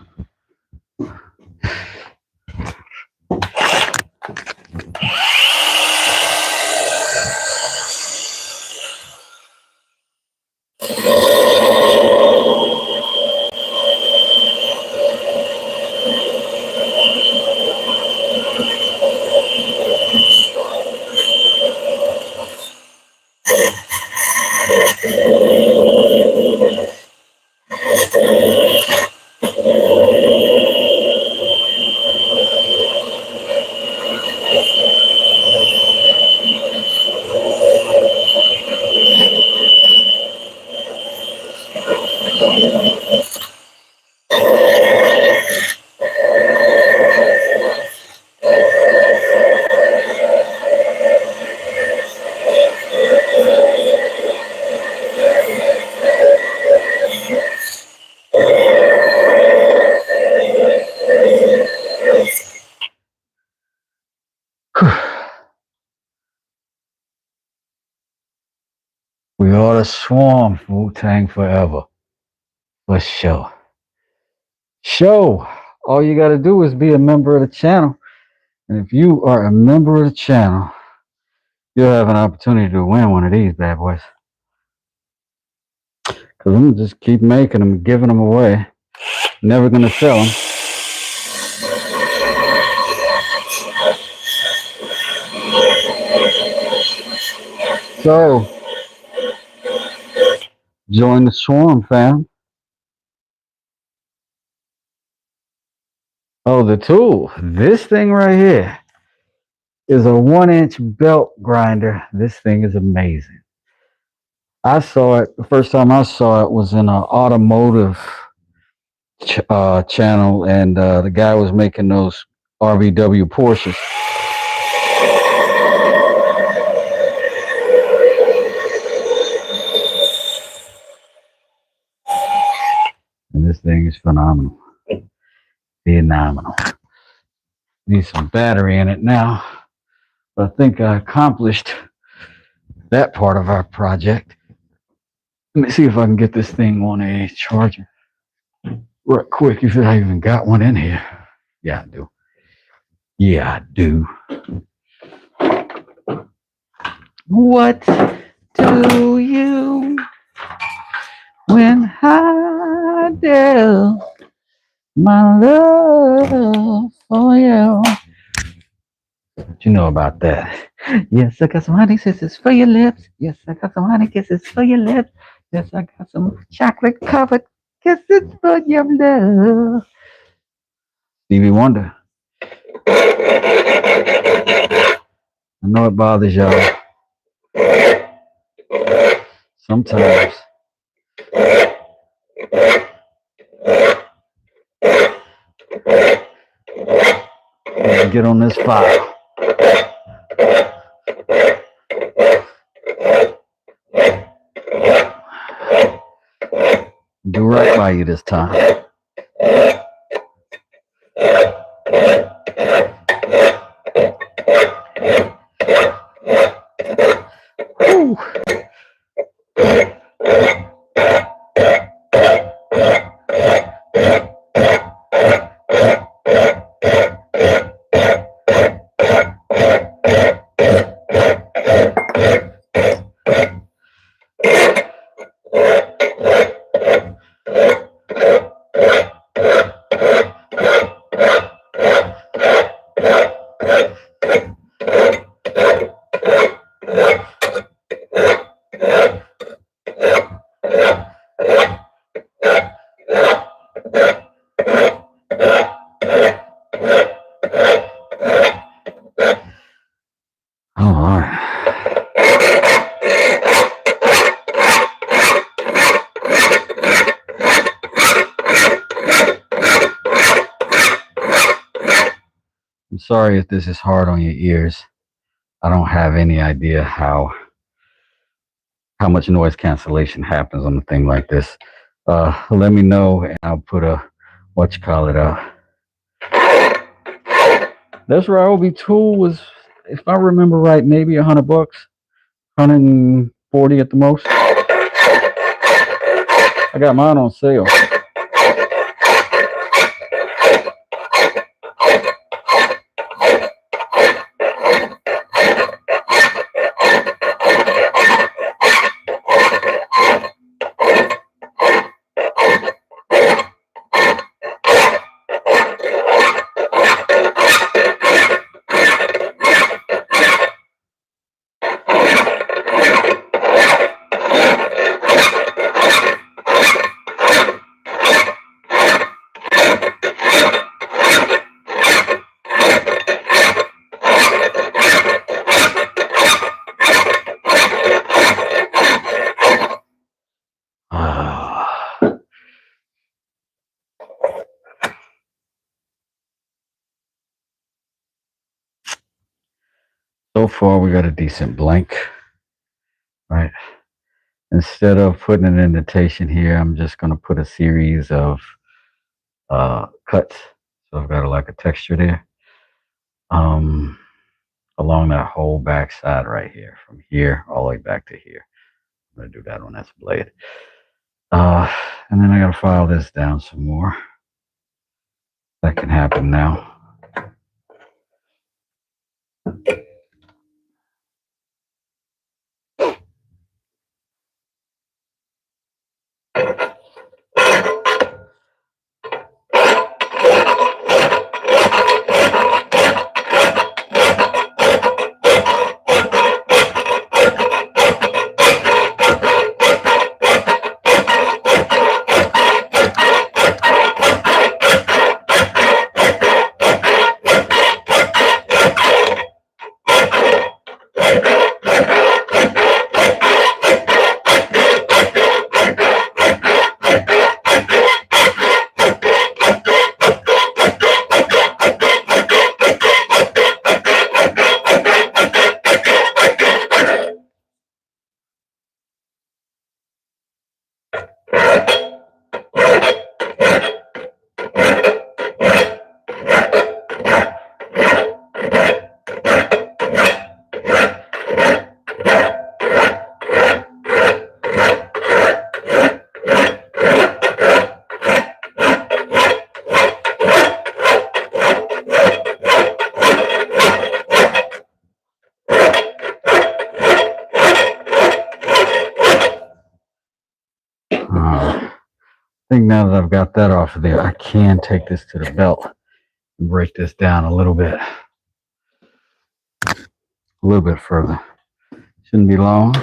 We ought to swarm Wu-Tang forever. For sure. All you got to do is be a member of the channel. And if you are a member of the channel, you'll have an opportunity to win one of these bad boys. Because I'm going to just keep making them, giving them away. Never going to sell them. So, join the swarm, fam. Oh, the tool. This thing right here is a 1-inch belt grinder. This thing is amazing. I saw it, the first time I saw it was in an automotive channel, and the guy was making those RVW Porsches. And this thing is phenomenal. Phenomenal. Need some battery in it now. But I think I accomplished that part of our project. Let me see if I can get this thing on a charger real quick, if I even got one in here. Yeah, I do. Yeah, I do. What do you when I do my love for you? What you know about that? Yes, I got some honey kisses for your lips. Yes, I got some honey kisses for your lips. Yes, I got some chocolate covered kisses for your love. Stevie Wonder. I know it bothers y'all. Sometimes. Get on this file. Do right by you this time. Ooh. All right. I'm sorry if this is hard on your ears. I don't have any idea how much noise cancellation happens on a thing like this. Let me know and I'll put a this Ryobi tool was, if I remember right, maybe $100, 140 at the most. I got mine on sale. So far, we got a decent blank, right? Instead of putting an indentation here, I'm just going to put a series of cuts. So I've got like a texture there along that whole back side right here, from here all the way back to here. I'm going to do that on this blade. And then I got to file this down some more. That can happen now. I think now that I've got that off of there, I can take this to the belt and break this down a little bit further. Shouldn't be long.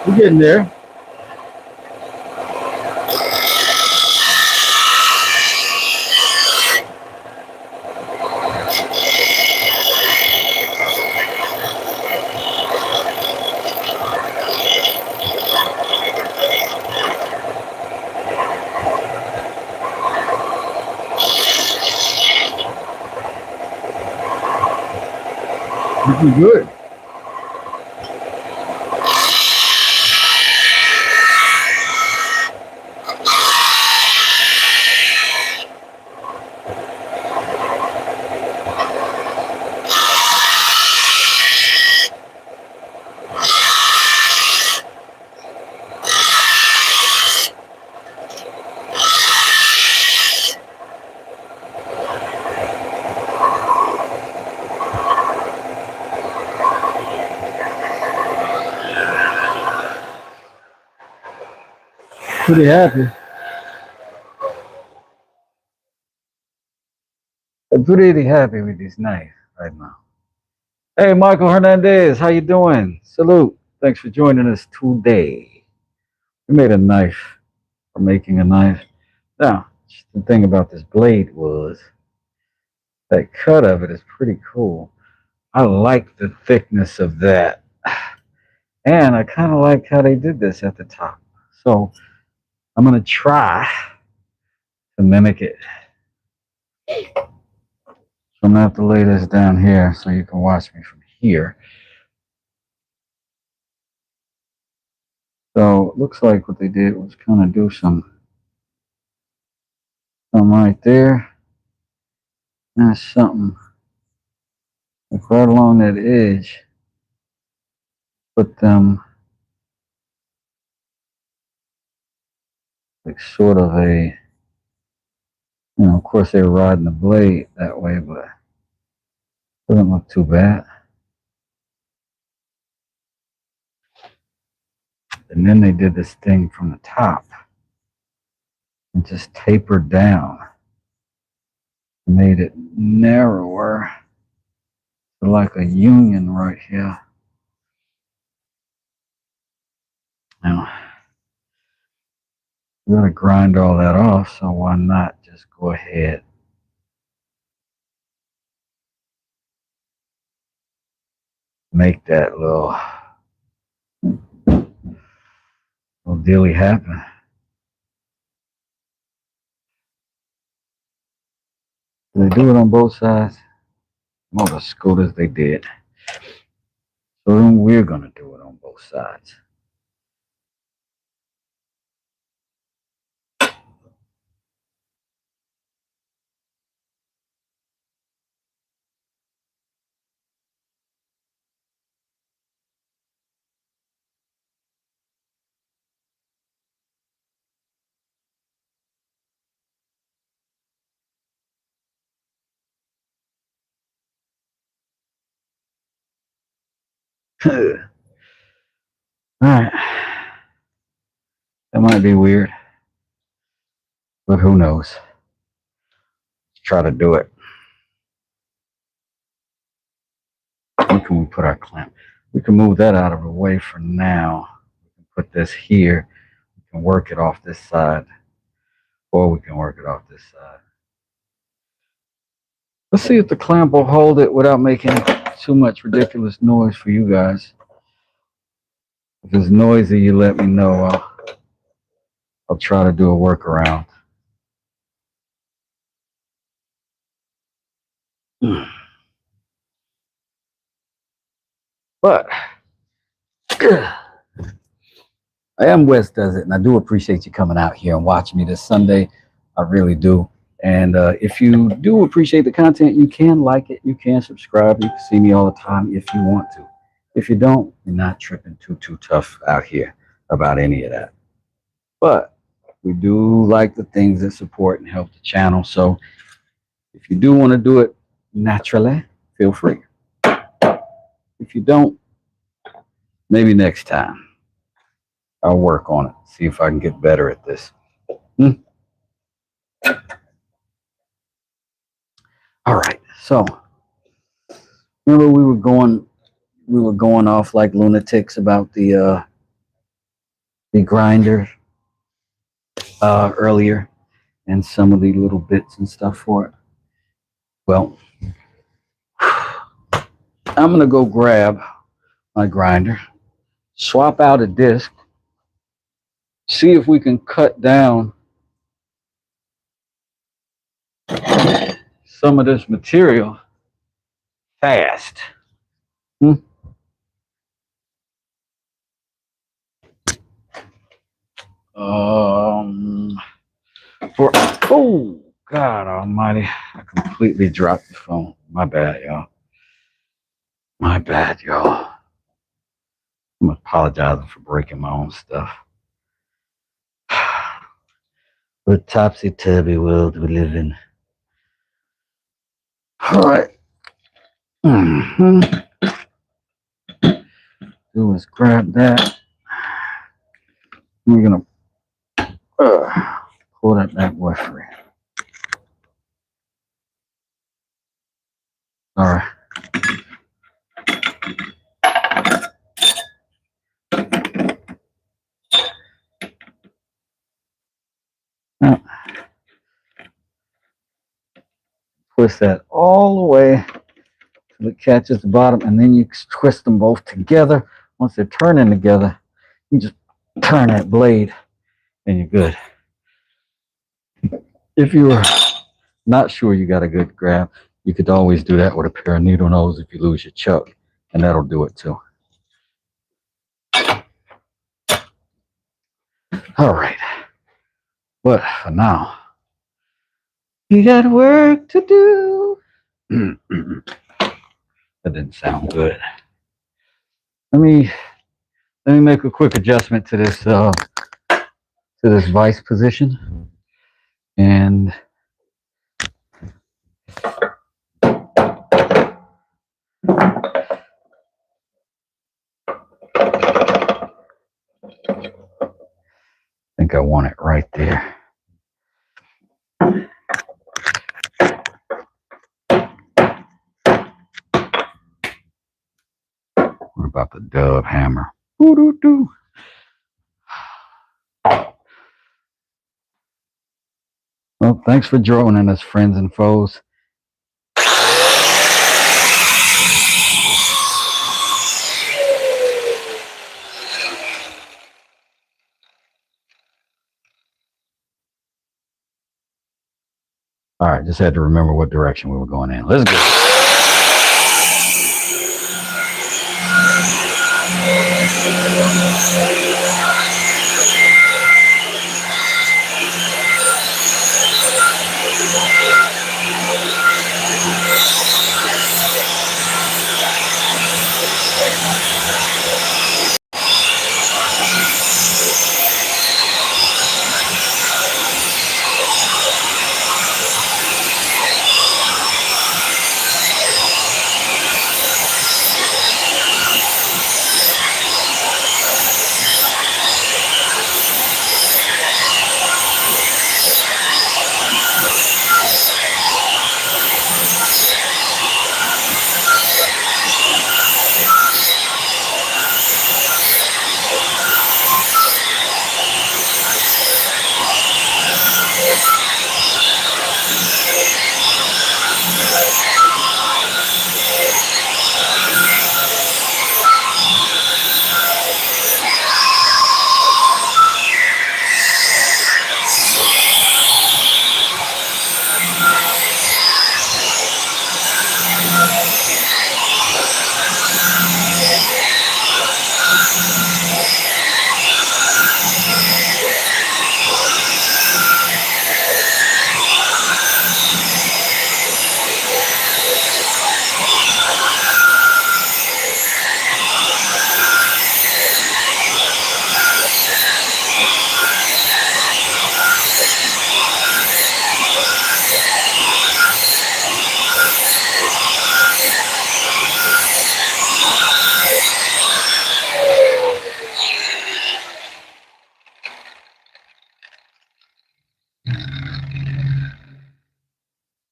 We're getting there. This is good. Pretty happy. I'm pretty happy with this knife right now. Hey, Michael Hernandez, how you doing? Salute. Thanks for joining us today. We made a knife for making a knife. Now, the thing about this blade was that cut of it is pretty cool. I like the thickness of that. And I kind of like how they did this at the top. So I'm going to try to mimic it. So I'm going to have to lay this down here so you can watch me from here. So it looks like what they did was kind of do some right there. That's something like right along that edge. Put them like sort of a, of course they're riding the blade that way, but it doesn't look too bad. And then they did this thing from the top and just tapered down, made it narrower, like a union right here. Now, we're going to grind all that off, so why not just go ahead make that little dealy happen. Did they do it on both sides? Well, the scooters they did. So then we're going to do it on both sides. All right. That might be weird, but who knows? Let's try to do it. Where can we put our clamp? We can move that out of the way for now. We can put this here. We can work it off this side, or we can work it off this side. Let's see if the clamp will hold it without making too much ridiculous noise for you guys. If it's noisy, you let me know. I'll try to do a workaround. But I am West Does It, and I do appreciate you coming out here and watching me this Sunday. I really do. And if you do appreciate the content, you can like it, you can subscribe, you can see me all the time if you want to. If you don't, you're not tripping too tough out here about any of that. But we do like the things that support and help the channel. So if you do want to do it naturally, feel free. If you don't, maybe next time I'll work on it, see if I can get better at this. All right, so remember we were going off like lunatics about the the grinder earlier and some of the little bits and stuff for it. Well, I'm going to go grab my grinder, swap out a disc, see if we can cut down some of this material fast. For oh God Almighty, I completely dropped the phone. My bad, y'all. My bad, y'all. I'm apologizing for breaking my own stuff. What a topsy-turvy world we live in. All right. Do is grab that. We're gonna pull that back way free. All right. Now, twist that all the way till it catches the bottom, and then you twist them both together. Once they're turning together, you just turn that blade, and you're good. If you were not sure you got a good grab, you could always do that with a pair of needle nose if you lose your chuck, and that'll do it too. All right. But for now, you got work to do. That didn't sound good. Let me make a quick adjustment to this vice position, and I think I want it right there. What about the dove hammer? Doo-doo-doo. Well, thanks for joining us, friends and foes. All right, just had to remember what direction we were going in. Let's go.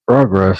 Progress.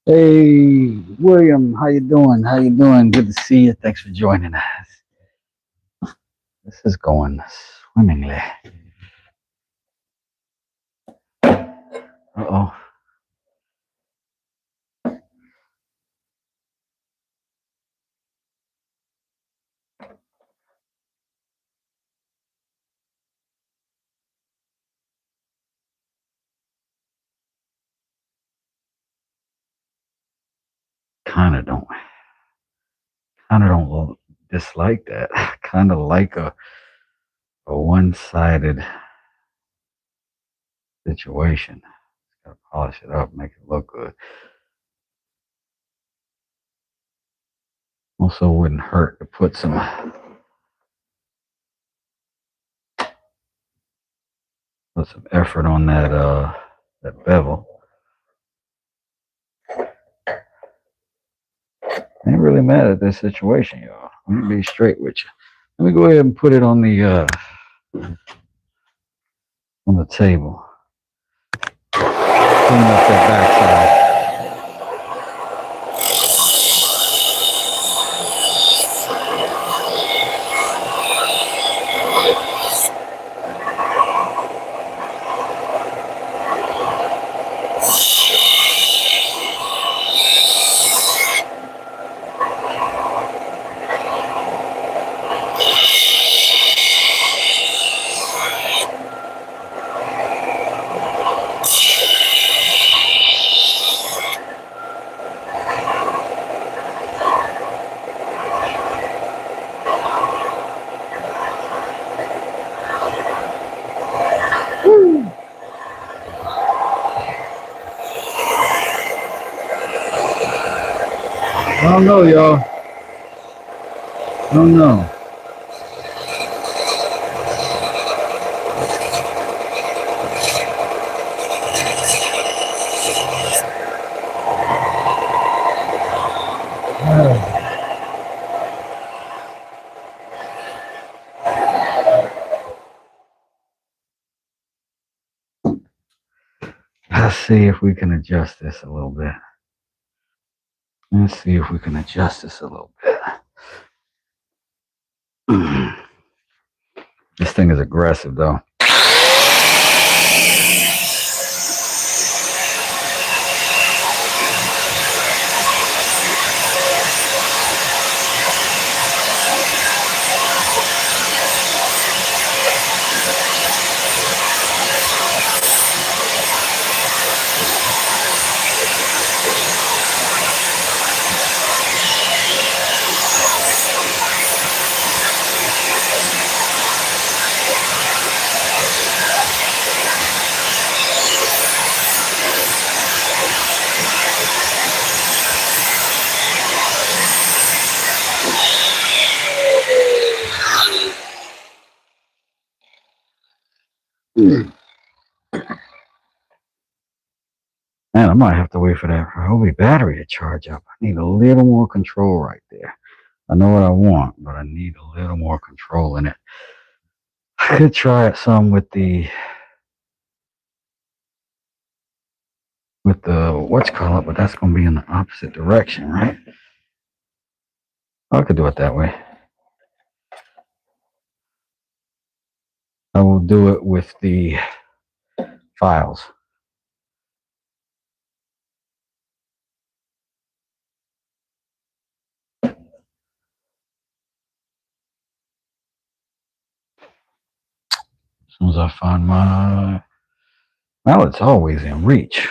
Hey, William, how you doing? How you doing? Good to see you. Thanks for joining us. This is going swimmingly. Uh-oh. Kind of don't dislike that. Kind of like a one-sided situation. Gotta polish it up, make it look good. Also, wouldn't hurt to put some effort on that bevel. I ain't really mad at this situation, y'all. Let me be straight with you. Let me go ahead and put it on the table. Clean up that backside. I don't know, y'all. I don't know. Let's see if we can adjust this a little bit. Let's see if we can adjust this a little bit. This thing is aggressive, though. Man, I might have to wait for that Ryobi battery to charge up. I need a little more control right there. I know what I want, but I need a little more control in it. I could try it some with the whatchamacallit, but that's going to be in the opposite direction, right? I could do it that way. I will do it with the files. As soon as I find my, well, it's always in reach,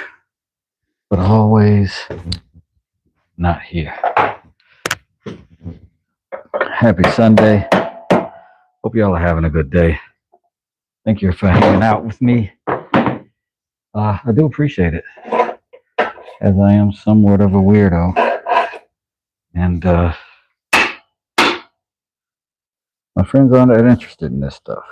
but always not here. Happy Sunday. Hope y'all are having a good day. Thank you for hanging out with me. I do appreciate it, as I am somewhat of a weirdo. And my friends aren't that interested in this stuff.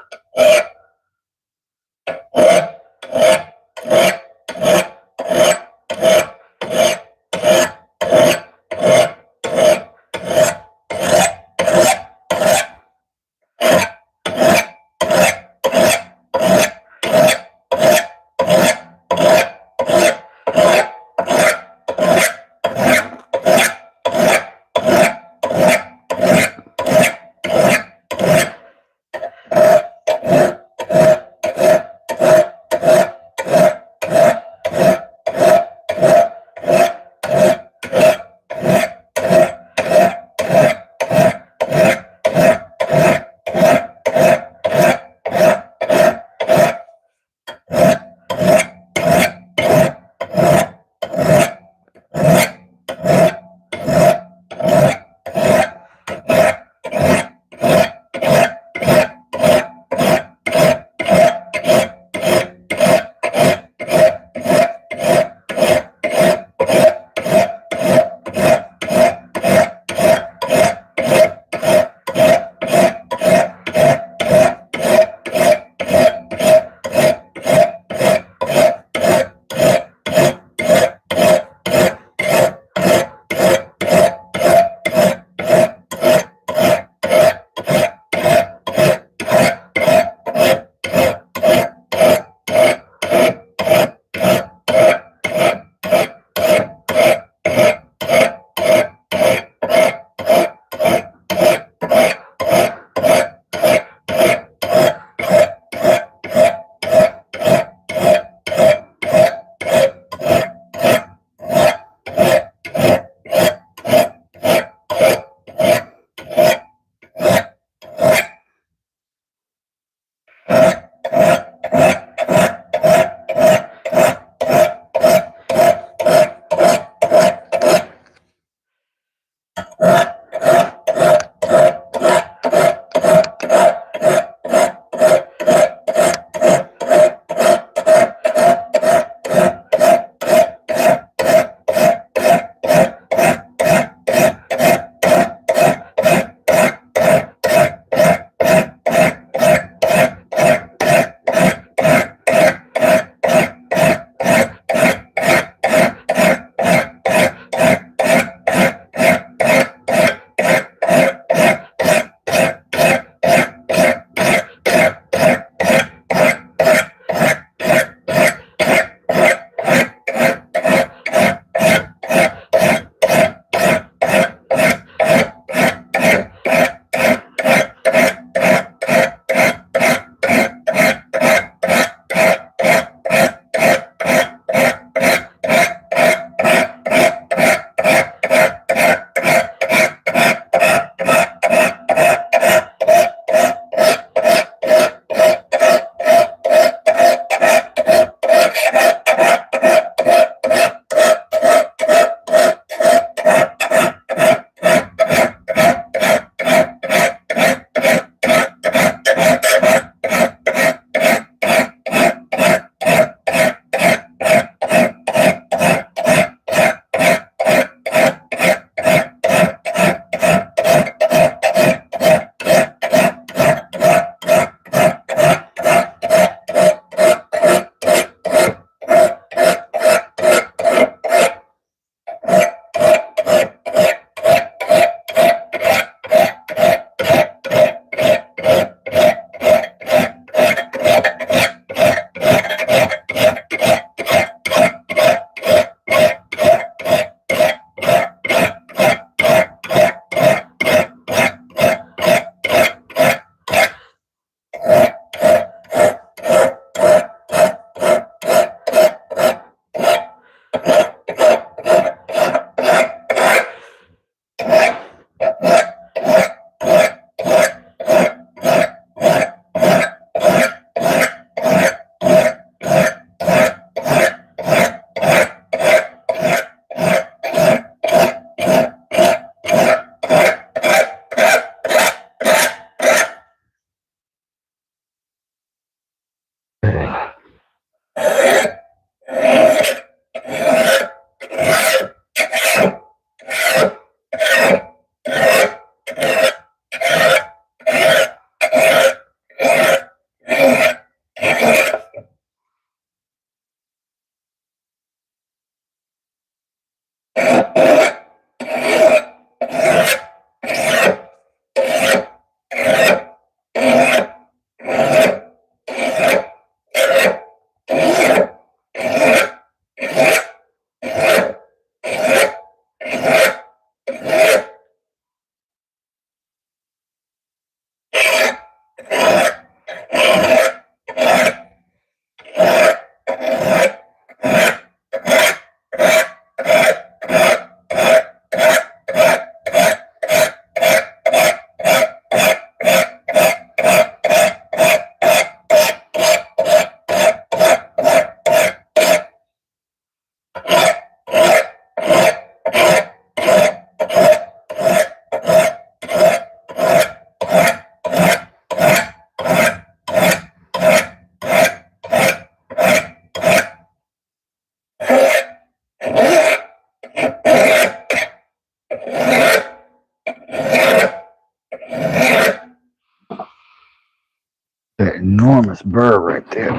That enormous burr right there.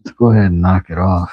Let's go ahead and knock it off.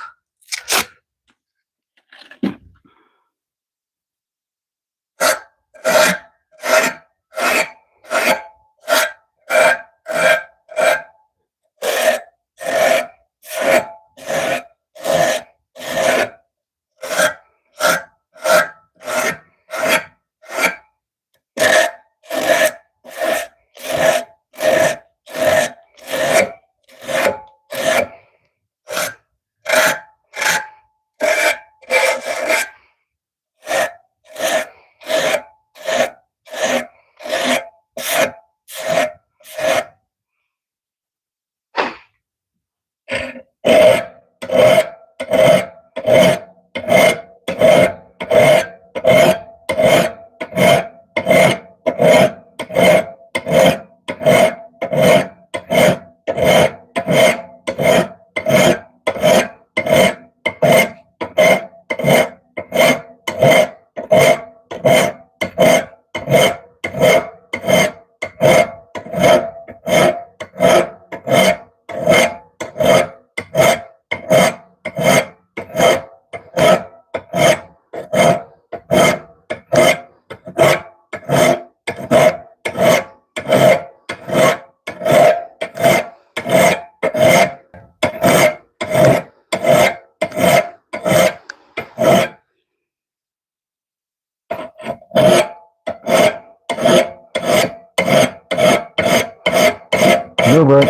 But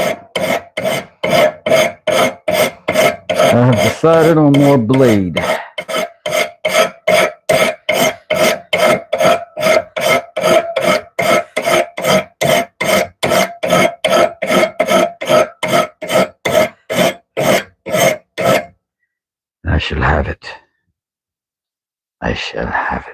I have decided on more blade. I shall have it. I shall have it.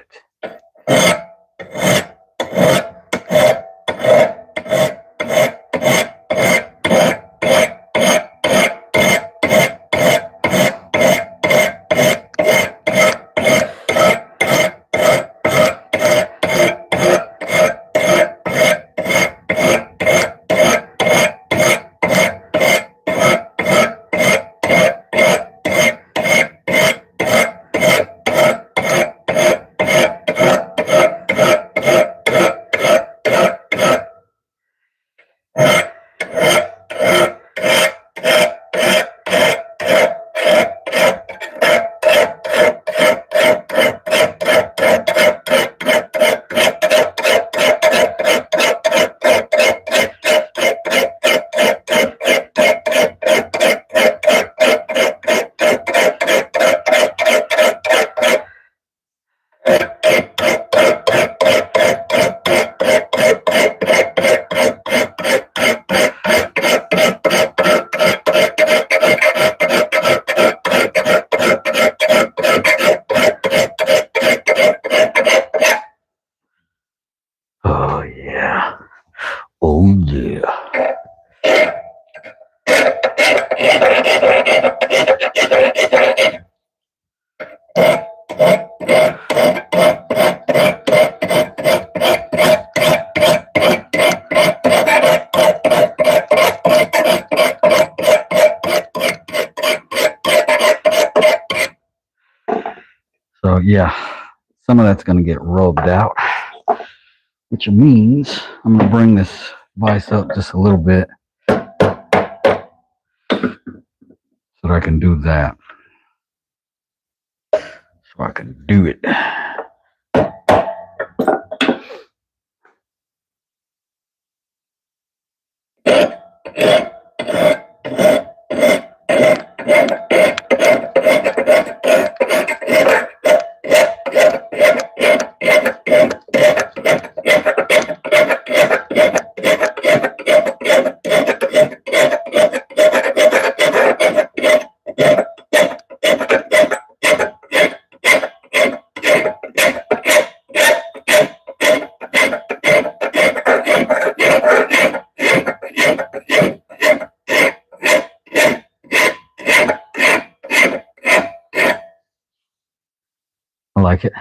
Oh yeah. Oh yeah. So yeah, some of that's going to get rubbed out, which means I'm going to bring this vise up just a little bit so that I can do that. So I can do it. I like it.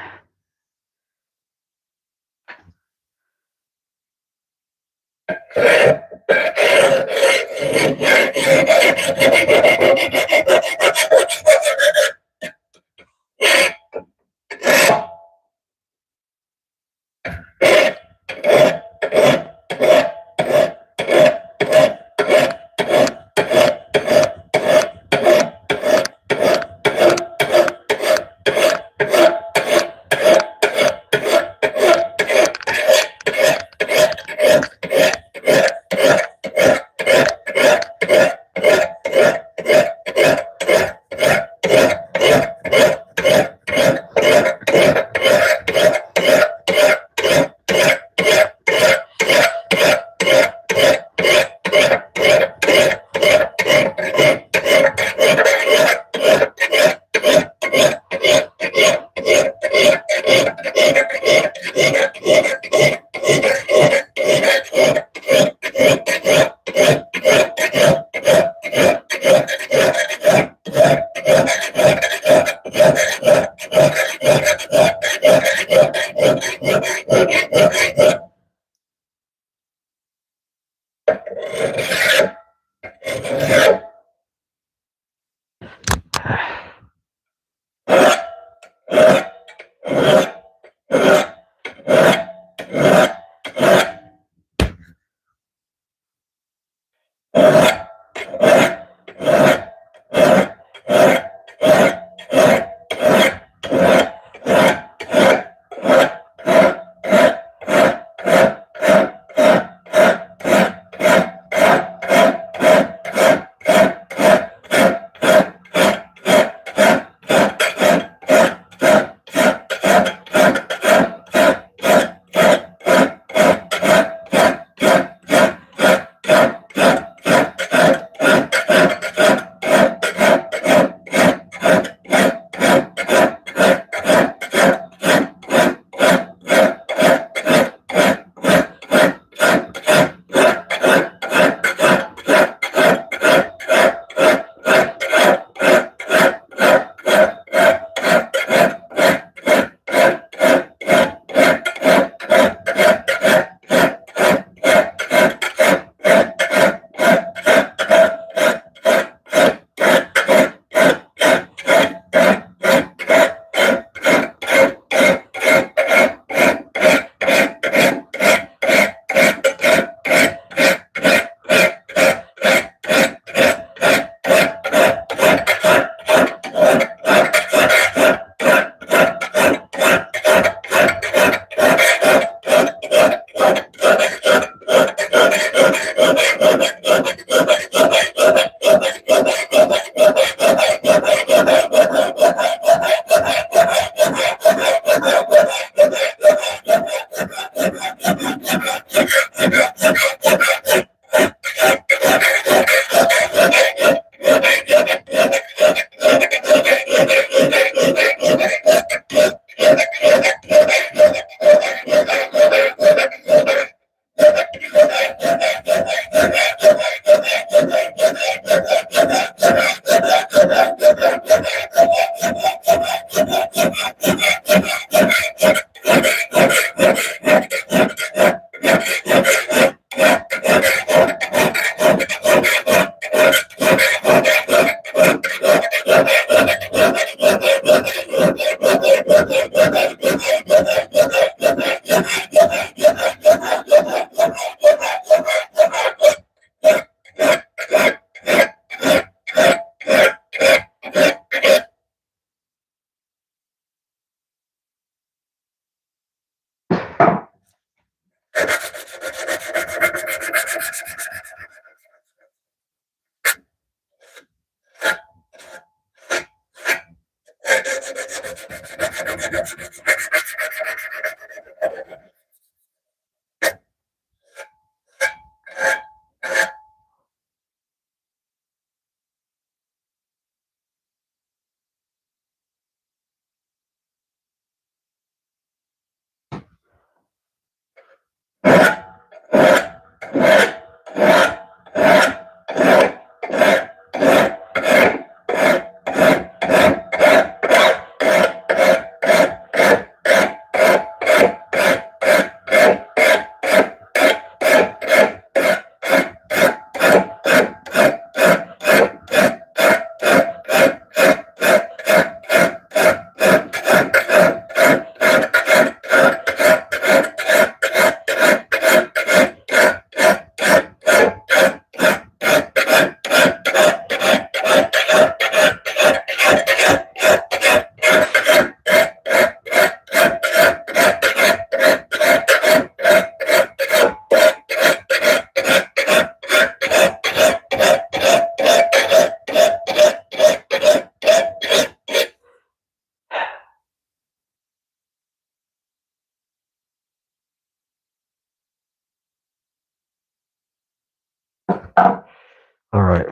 All right.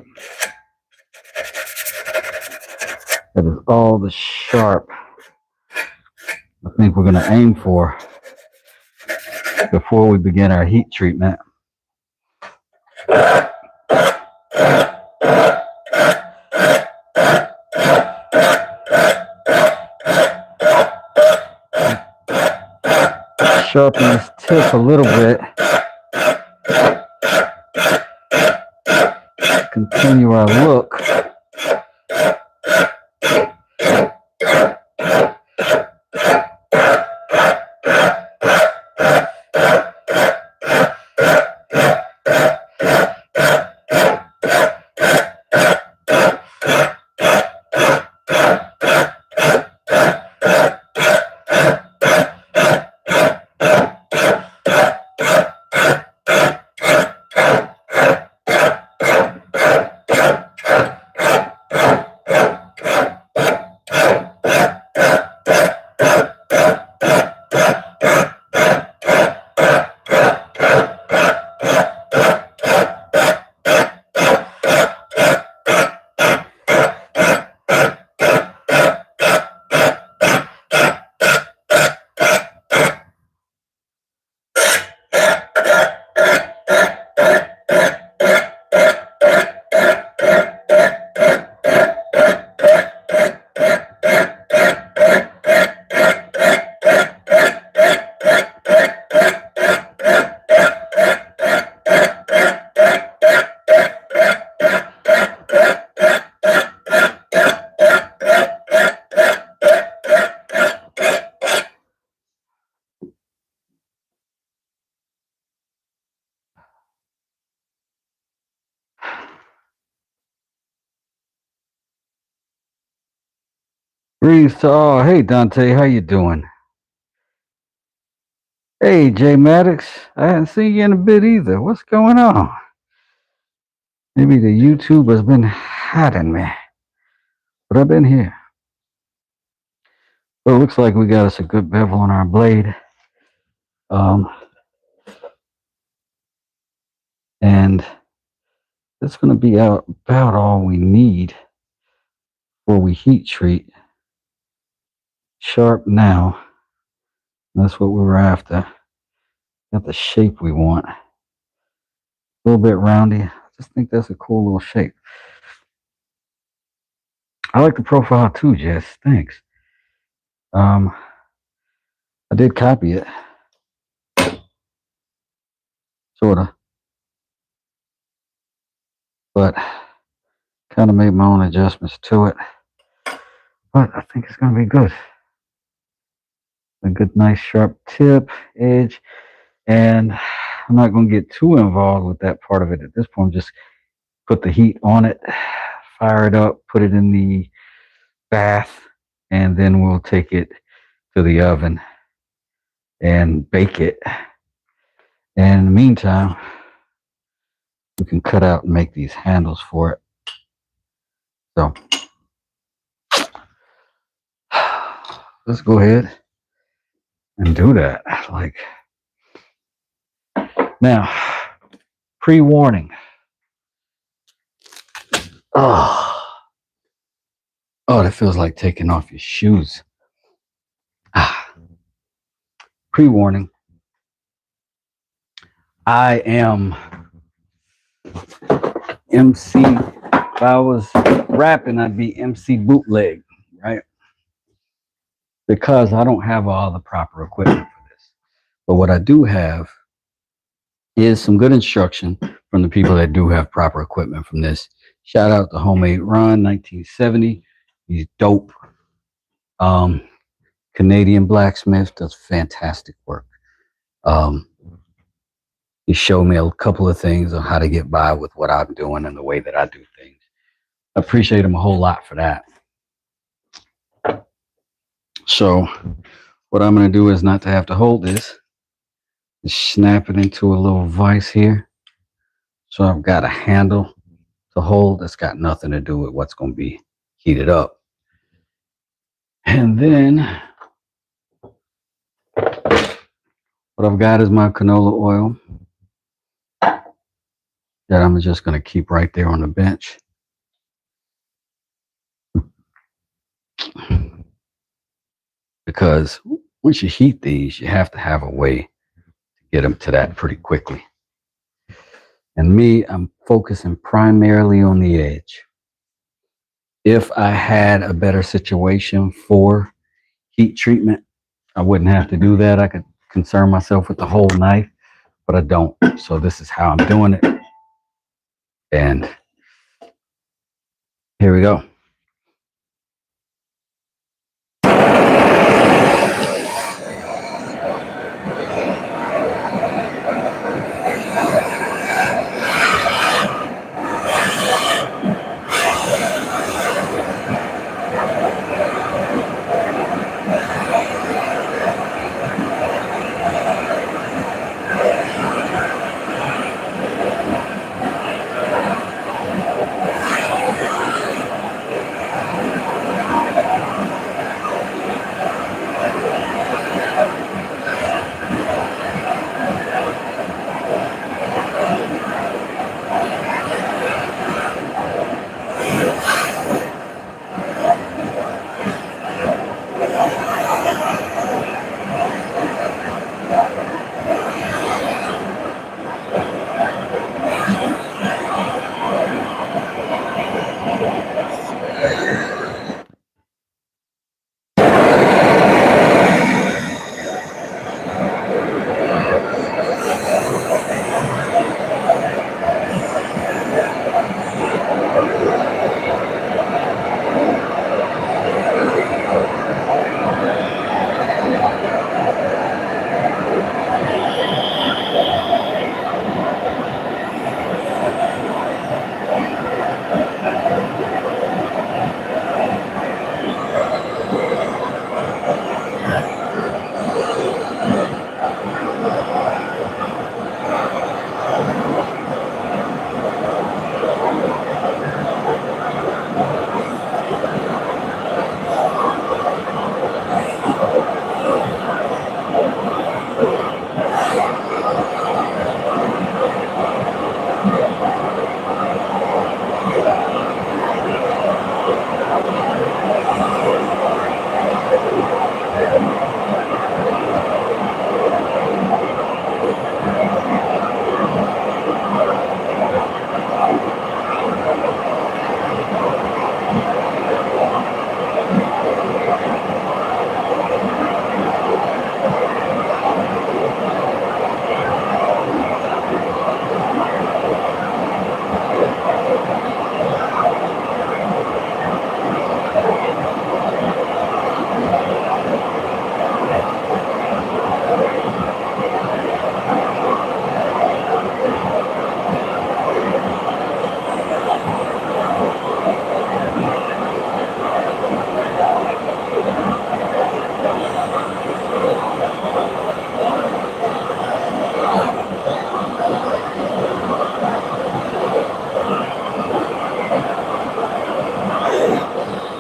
That is all the sharp I think we're going to aim for before we begin our heat treatment. Sharpen this tip a little bit. Continue our look. Greetings to all. Hey Dante, how you doing? Hey Jay Maddox, I hadn't seen you in a bit either. What's going on? Maybe the YouTube has been hiding me, but I've been here. Well, it looks like we got us a good bevel on our blade. And that's going to be about all we need before we heat treat. Sharp now. That's what we were after. Got the shape we want. A little bit roundy. I just think that's a cool little shape. I like the profile too, Jess. Thanks. I did copy it. Sorta. But kind of made my own adjustments to it. But I think it's going to be good. A good, nice, sharp tip, edge. And I'm not going to get too involved with that part of it at this point. Just put the heat on it, fire it up, put it in the bath, and then we'll take it to the oven and bake it. And in the meantime, we can cut out and make these handles for it. So let's go ahead and do that. Like, now, pre-warning. Oh, that feels like taking off your shoes. Pre-warning. I am MC. If I was rapping, I'd be MC bootleg, right? Because I don't have all the proper equipment for this. But what I do have is some good instruction from the people that do have proper equipment from this. Shout out to Homemade Ron, 1970. He's dope. Canadian blacksmith, does fantastic work. He showed me a couple of things on how to get by with what I'm doing and the way that I do things. I appreciate him a whole lot for that. So what I'm going to do is not to have to hold this. Just snap it into a little vise here. So I've got a handle to hold that's got nothing to do with what's going to be heated up. And then what I've got is my canola oil that I'm just going to keep right there on the bench. Because once you heat these, you have to have a way to get them to that pretty quickly. And me, I'm focusing primarily on the edge. If I had a better situation for heat treatment, I wouldn't have to do that. I could concern myself with the whole knife, but I don't. So this is how I'm doing it. And here we go.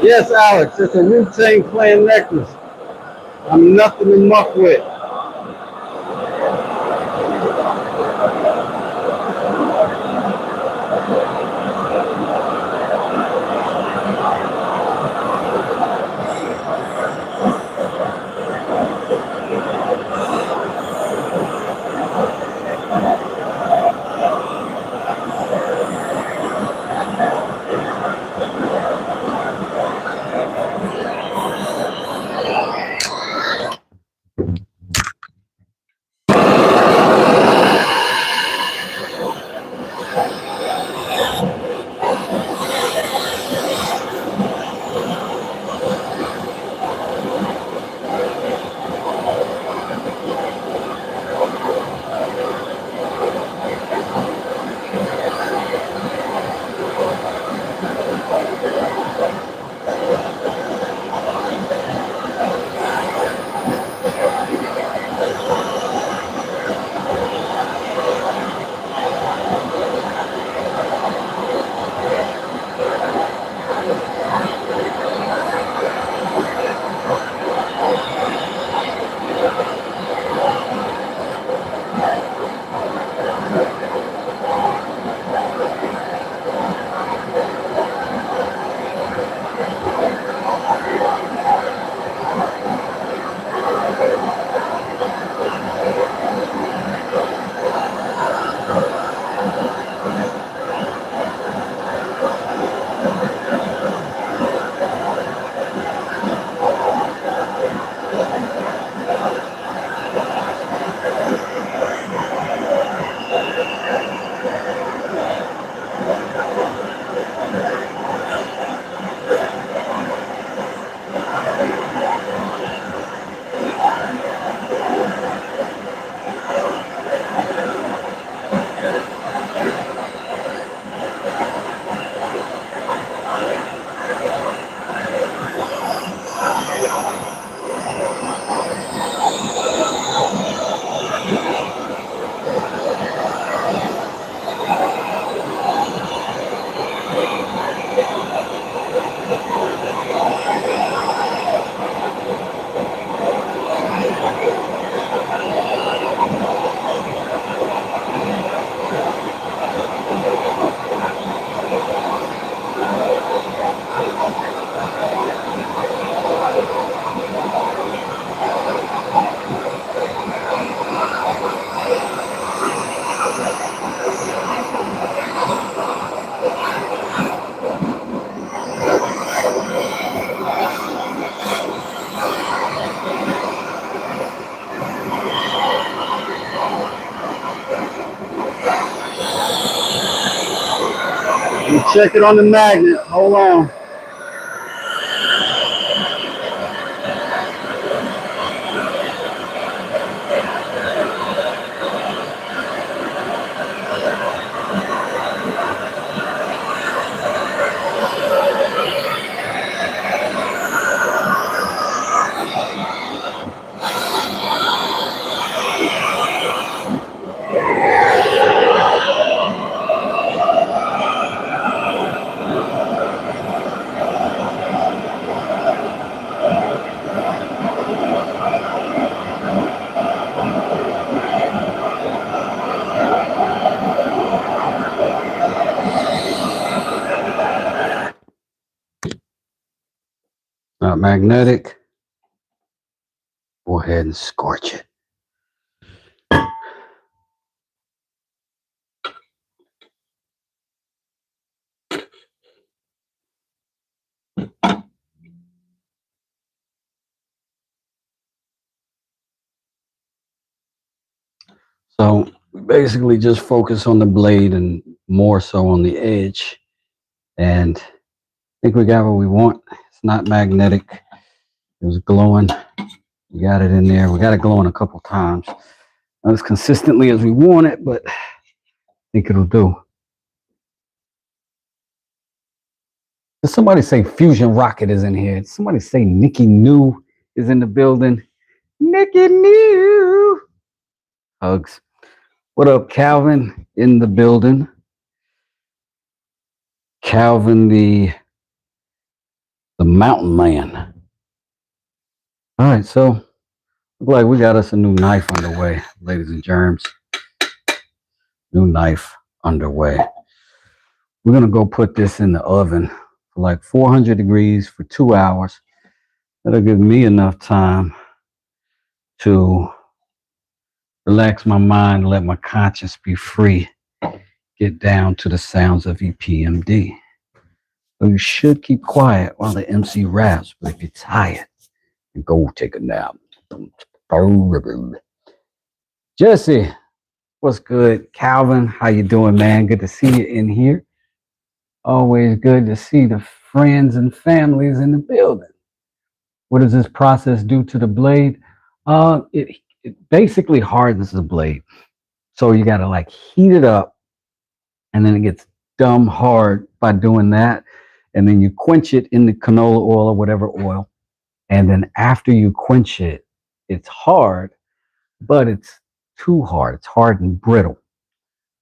Yes, Alex, it's a Wu-Tang Clan necklace. I'm nothing to muck with. Check it on the magnet. Hold on. Not magnetic. Go ahead and scorch it. So we basically just focus on the blade and more so on the edge. And I think we got what we want. It's not magnetic. It was glowing. We got it in there. We got it glowing a couple times. Not as consistently as we want it, but I think it'll do. Did somebody say Fusion Rocket is in here? Did somebody say Nikki New is in the building? Nikki New. Hugs. What up, Calvin in the building? Calvin the mountain man. All right, so look like we got us a new knife underway, ladies and germs. New knife underway. We're gonna go put this in the oven for like 400 degrees for 2 hours. That'll give me enough time to relax my mind, let my conscience be free, get down to the sounds of EPMD. So you should keep quiet while the MC raps, but if you're tired, you go take a nap. Jesse, what's good? Calvin, how you doing, man? Good to see you in here. Always good to see the friends and families in the building. What does this process do to the blade? It basically hardens the blade. So you got to like heat it up, and then it gets dumb hard by doing that. And then you quench it in the canola oil or whatever oil. And then after you quench it, it's hard, but it's too hard. It's hard and brittle.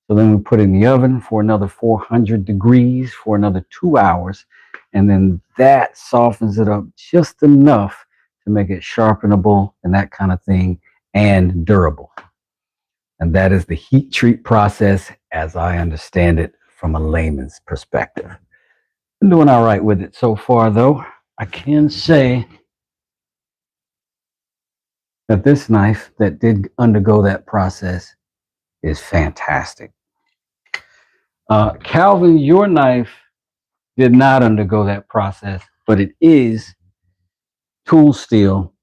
So then we put it in the oven for another 400 degrees for another 2 hours. And then that softens it up just enough to make it sharpenable and that kind of thing and durable. And that is the heat treat process as I understand it from a layman's perspective. I'm doing all right with it so far, though. I can say that this knife that did undergo that process is fantastic. Calvin, your knife did not undergo that process, but it is tool steel.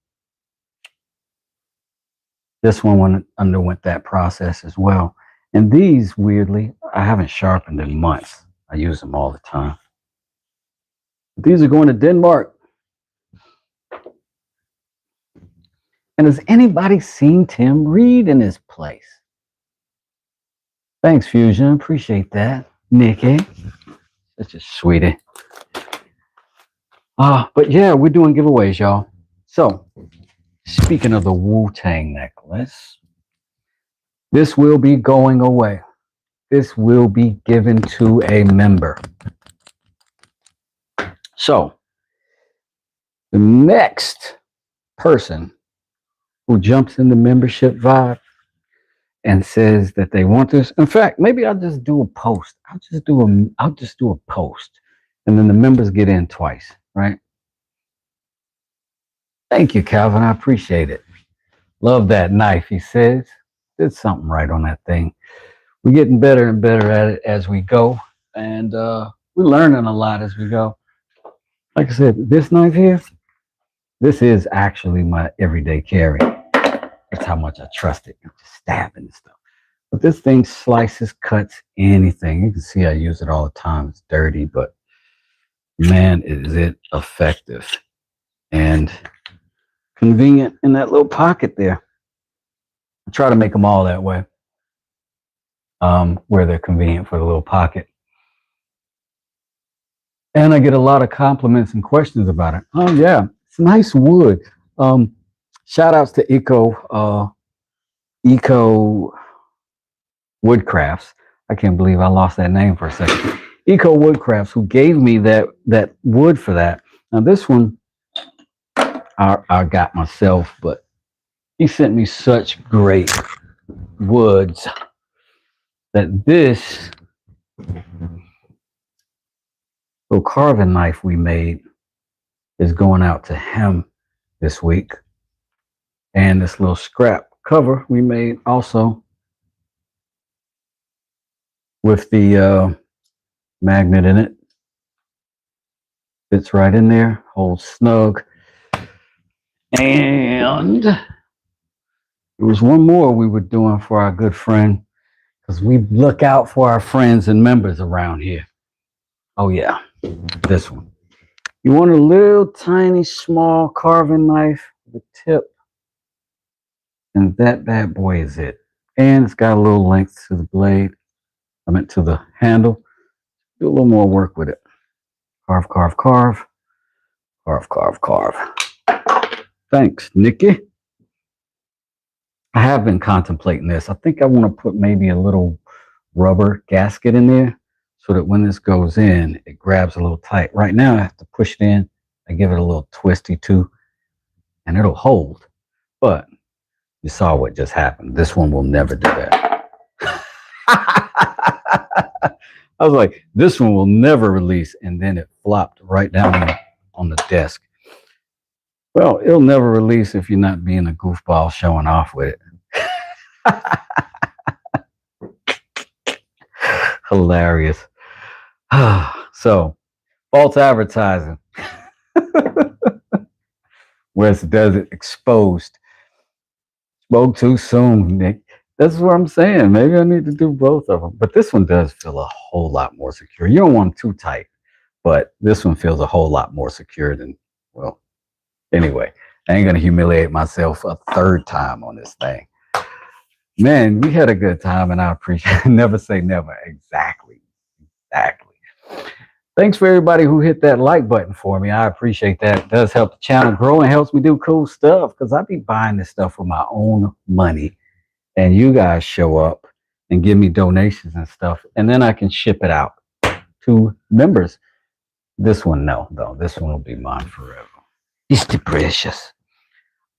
This one underwent that process as well. And these, weirdly, I haven't sharpened in months. I use them all the time. But these are going to Denmark. And has anybody seen Tim Reed in his place? Thanks, Fusion. Appreciate that. Nikki. Such a sweetie. But yeah, we're doing giveaways, y'all. So, speaking of the Wu-Tang necklace, this will be going away. This will be given to a member. So, the next person who jumps in the membership vibe and says that they want this. In fact, maybe I'll just do a post. I'll just do a post, and then the members get in twice, right? Thank you, Calvin. I appreciate it. Love that knife, he says. Did something right on that thing. We're getting better and better at it as we go, and we're learning a lot as we go. Like I said, this knife here, this is actually my everyday carry. That's how much I trust it. Just stabbing and stuff. But this thing slices, cuts anything. You can see I use it all the time. It's dirty, but man, is it effective and convenient in that little pocket there. I try to make them all that way, where they're convenient for the little pocket. And I get a lot of compliments and questions about it. Oh yeah, it's nice wood. Shout outs to Eco Woodcrafts. I can't believe I lost that name for a second. Eco Woodcrafts, who gave me that wood for that. Now this one I got myself, but he sent me such great woods that this little carving knife we made is going out to him this week. And this little scrap cover we made also with the magnet in it. Fits right in there, holds snug. And there was one more we were doing for our good friend, because we look out for our friends and members around here. Oh yeah, this one. You want a little tiny small carving knife with a tip, and that bad boy is it. And it's got a little length to the blade. I meant to the handle. Do a little more work with it. Carve, carve, carve. Carve, carve, carve. Thanks, Nikki. I have been contemplating this. I think I want to put maybe a little rubber gasket in there so that when this goes in, it grabs a little tight. Right now, I have to push it in. I give it a little twisty too, and it'll hold. But you saw what just happened. This one will never do that. I was like, this one will never release. And then it flopped right down on the desk. Well, it'll never release if you're not being a goofball showing off with it. Hilarious. So, false advertising. Whereas does it exposed. Spoke too soon, Nick. That's what I'm saying. Maybe I need to do both of them. But this one does feel a whole lot more secure. You don't want it too tight, but this one feels a whole lot more secure than, well, anyway, I ain't going to humiliate myself a third time on this thing. Man, we had a good time, and I appreciate it. Never say never. Exactly. Thanks for everybody who hit that like button for me. I appreciate that. It does help the channel grow and helps me do cool stuff, because I be buying this stuff with my own money, and you guys show up and give me donations and stuff, and then I can ship it out to members. This one, no, though. This one will be mine forever. It's too precious.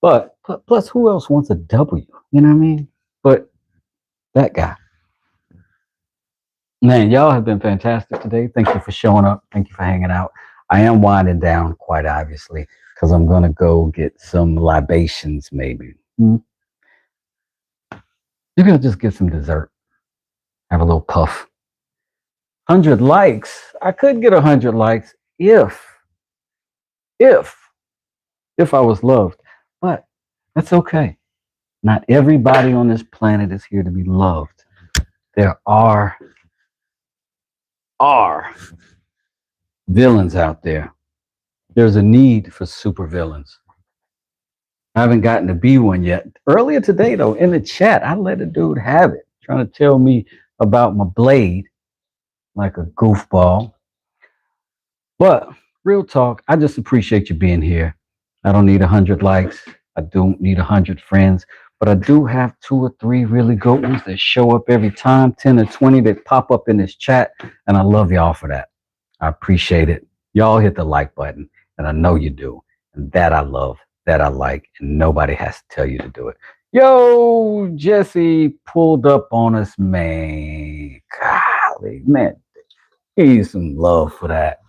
But plus, who else wants a W? You know what I mean? But that guy. Man, y'all have been fantastic today. Thank you for showing up. Thank you for hanging out. I am winding down, quite obviously, because I'm going to go get some libations, maybe. Maybe I'll just get some dessert. Have a little puff. 100 likes. I could get 100 likes if I was loved. But that's okay. Not everybody on this planet is here to be loved. There are villains out there. There's a need for super villains. I haven't gotten to be one yet. Earlier today, though, in the chat, I let a dude have it, trying to tell me about my blade like a goofball. But real talk, I just appreciate you being here. I don't need 100 likes. I don't need 100 friends. But I do have 2 or 3 really good ones that show up every time, 10 or 20 that pop up in this chat. And I love y'all for that. I appreciate it. Y'all hit the like button, and I know you do. And that I love, that I like, and nobody has to tell you to do it. Yo, Jesse pulled up on us, man. Golly, man. Give you some love for that.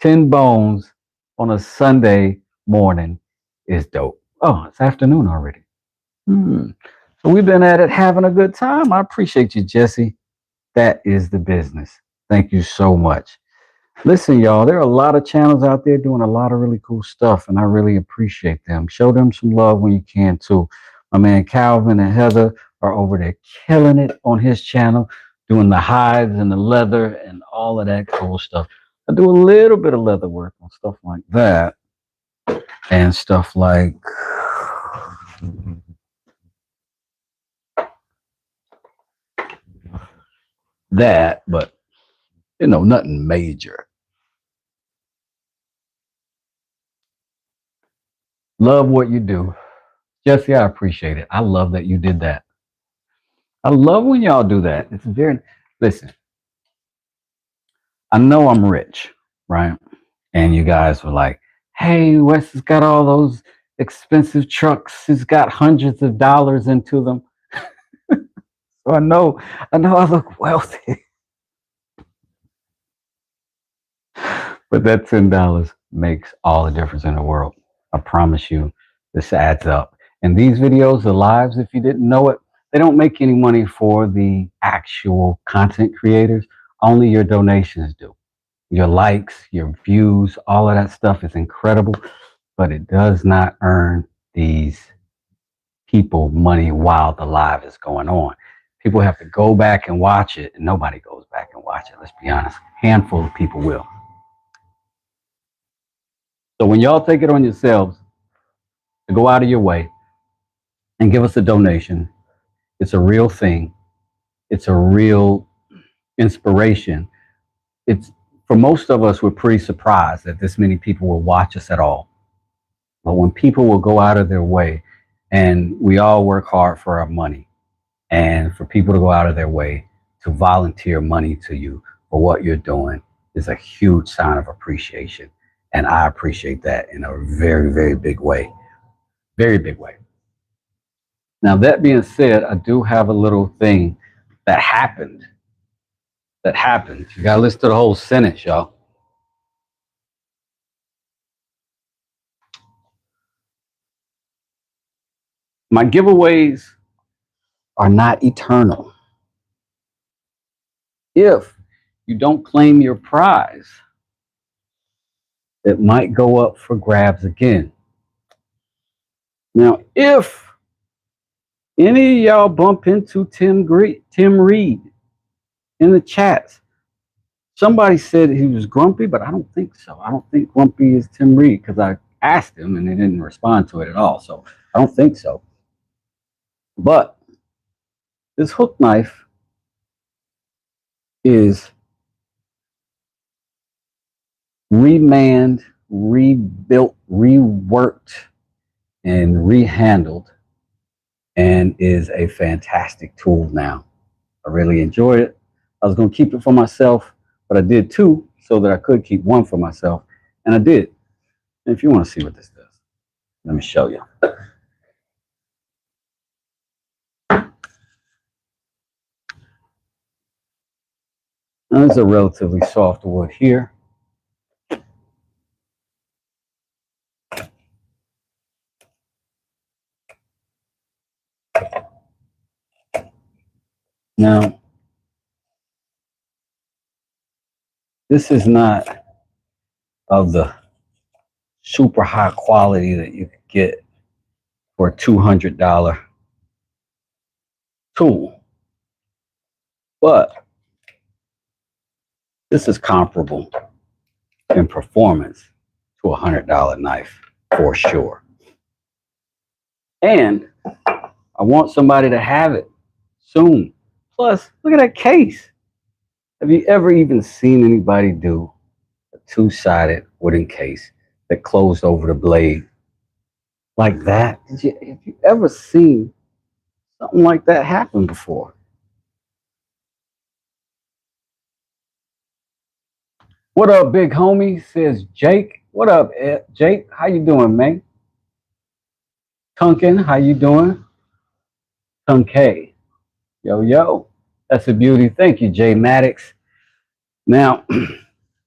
10 bones on a Sunday morning is dope. Oh, it's afternoon already. So we've been at it having a good time. I appreciate you, Jesse. That is the business. Thank you so much. Listen, y'all, there are a lot of channels out there doing a lot of really cool stuff, and I really appreciate them. Show them some love when you can, too. My man Calvin and Heather are over there killing it on his channel, doing the hides and the leather and all of that cool stuff. I do a little bit of leather work on stuff like that and stuff like that, but nothing major. Love what you do. Jesse, I appreciate it. I love that you did that. I love when y'all do that. It's very, listen, I know I'm rich, right? And you guys were like, hey, Wes has got all those expensive trucks. He's got hundreds of dollars into them. So I know I look wealthy. But that $10 makes all the difference in the world. I promise you, this adds up. And these videos, the lives, if you didn't know it, they don't make any money for the actual content creators. Only your donations do. Your likes, your views, all of that stuff is incredible, but it does not earn these people money while the live is going on. People have to go back and watch it, and nobody goes back and watch it. Let's be honest. Handful of people will. So when y'all take it on yourselves to go out of your way and give us a donation, it's a real thing. It's a real inspiration. It's for most of us, we're pretty surprised that this many people will watch us at all. But when people will go out of their way, and we all work hard for our money, and for people to go out of their way to volunteer money to you for what you're doing is a huge sign of appreciation. And I appreciate that in a very, very big way. Very big way. Now, that being said, I do have a little thing that happened. You got to listen to the whole sentence, y'all. My giveaways are not eternal. If you don't claim your prize, it might go up for grabs again. Now, if any of y'all bump into Tim Reed in the chats, somebody said he was grumpy, but I don't think so. I don't think grumpy is Tim Reed because I asked him and he didn't respond to it at all. So I don't think so. But this hook knife is remanned, rebuilt, reworked, and rehandled, and is a fantastic tool now. I really enjoy it. I was going to keep it for myself, but I did two so that I could keep one for myself, and I did. And if you want to see what this does, let me show you. Now, this is a relatively soft wood here. Now, this is not of the super high quality that you could get for a $200 tool, but this is comparable in performance to a $100 knife for sure. And I want somebody to have it soon. Plus, look at that case. Have you ever even seen anybody do a two-sided wooden case that closed over the blade like that? Have you ever seen something like that happen before? What up, big homie? Says Jake. What up, Jake? How you doing, man? Tunkin, how you doing? Tunkay. Yo, yo. That's a beauty. Thank you, Jay Maddox. Now,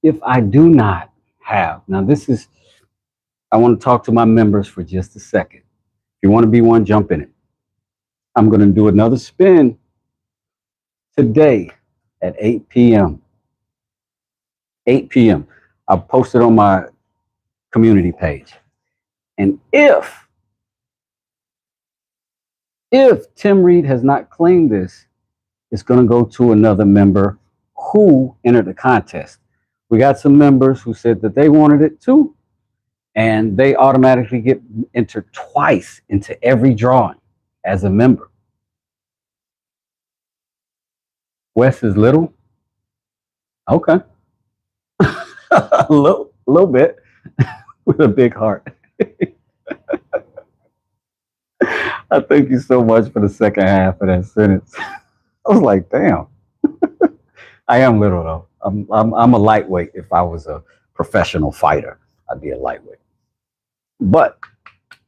if I do not have, now this is, I want to talk to my members for just a second. If you want to be one, jump in it. I'm going to do another spin today at 8 p.m. 8 p.m. I'll post it on my community page. And if If Tim Reed has not claimed this, it's going to go to another member who entered the contest. We got some members who said that they wanted it too, and they automatically get entered twice into every drawing as a member. Wes is little? Okay. a little bit with a big heart. I thank you so much for the second half of that sentence. I was like, damn. I am little though. I'm a lightweight. If I was a professional fighter, I'd be a lightweight. But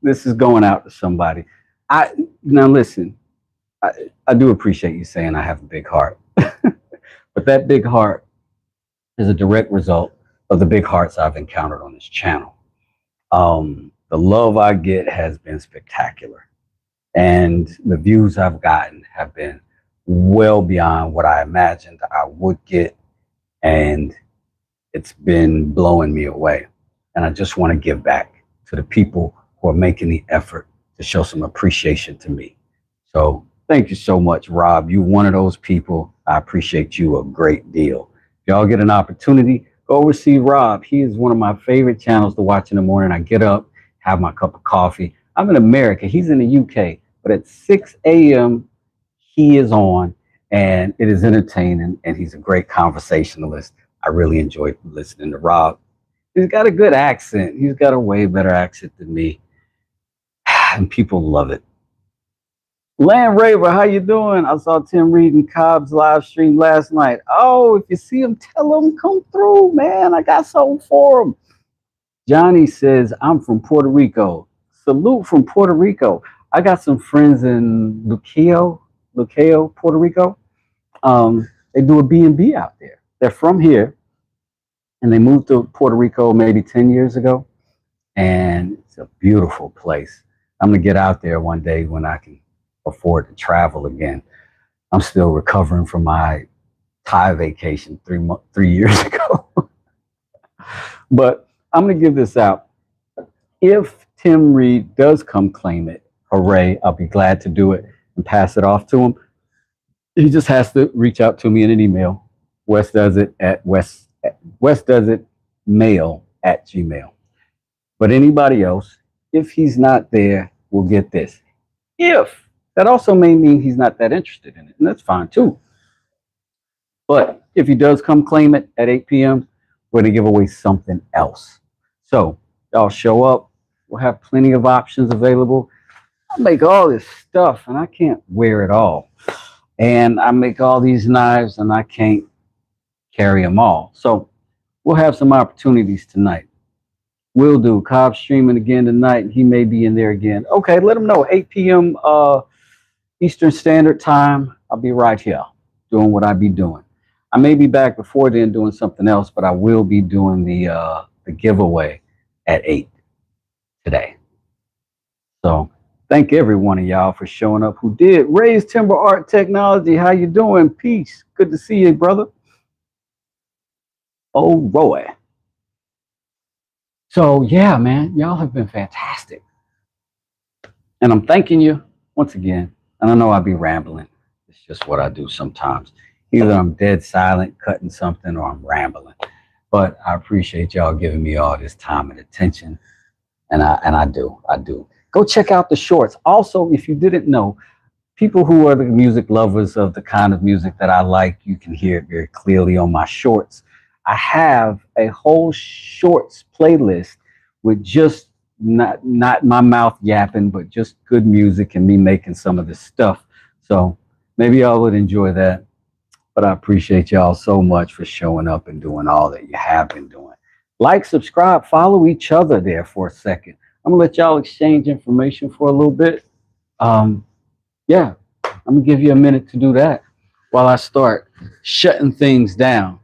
this is going out to somebody. I Now listen. I do appreciate you saying I have a big heart, but that big heart is a direct result of the big hearts I've encountered on this channel. The love I get has been spectacular, and the views I've gotten have been well beyond what I imagined I would get, and it's been blowing me away. And I just want to give back to the people who are making the effort to show some appreciation to me. So thank you so much, Rob. You're one of those people. I appreciate you a great deal. If y'all get an opportunity, go over see Rob. He is one of my favorite channels to watch in the morning. I get up, have my cup of coffee. I'm in America. He's in the UK. But at 6 a.m., he is on, and it is entertaining, and he's a great conversationalist. I really enjoy listening to Rob. He's got a good accent. He's got a way better accent than me, and people love it. Land Raver, how you doing? I saw Tim Reed and Cobb's live stream last night. Oh, if you see him, tell him come through, man. I got something for him. Johnny says, I'm from Puerto Rico. Salute from Puerto Rico. I got some friends in Luqueo, Puerto Rico. They do a B&B out there. They're from here, and they moved to Puerto Rico maybe 10 years ago, and it's a beautiful place. I'm going to get out there one day when I can afford to travel again. I'm still recovering from my Thai vacation 3 years ago. But I'm going to give this out. If Tim Reed does come claim it, hooray, I'll be glad to do it and pass it off to him. He just has to reach out to me in an email. Wes does it at Wes does it mail@gmail. But anybody else, if he's not there, will get this. If that also may mean he's not that interested in it, and that's fine too. But if he does come claim it at 8 p.m., we're going to give away something else. So y'all show up. We'll have plenty of options available. I make all this stuff, and I can't wear it all. And I make all these knives, and I can't carry them all. So we'll have some opportunities tonight. Will do. Cobb streaming again tonight. He may be in there again. Okay, let him know. 8 p.m. Eastern Standard Time. I'll be right here doing what I be doing. I may be back before then doing something else, but I will be doing the giveaway at 8 today. So thank every one of y'all for showing up who did. Raise Timber Art Technology. How you doing? Peace. Good to see you, brother. Oh, Roy. So yeah, man, y'all have been fantastic. And I'm thanking you once again. And I know I'll be rambling. It's just what I do sometimes. Either I'm dead silent, cutting something, or I'm rambling. But I appreciate y'all giving me all this time and attention. And I do. Go check out the shorts. Also, if you didn't know, people who are the music lovers of the kind of music that I like, you can hear it very clearly on my shorts. I have a whole shorts playlist with just not my mouth yapping, but just good music and me making some of this stuff. So maybe y'all would enjoy that. But I appreciate y'all so much for showing up and doing all that you have been doing. Like, subscribe, follow each other there for a second. I'm gonna let y'all exchange information for a little bit. Yeah, I'm gonna give you a minute to do that while I start shutting things down.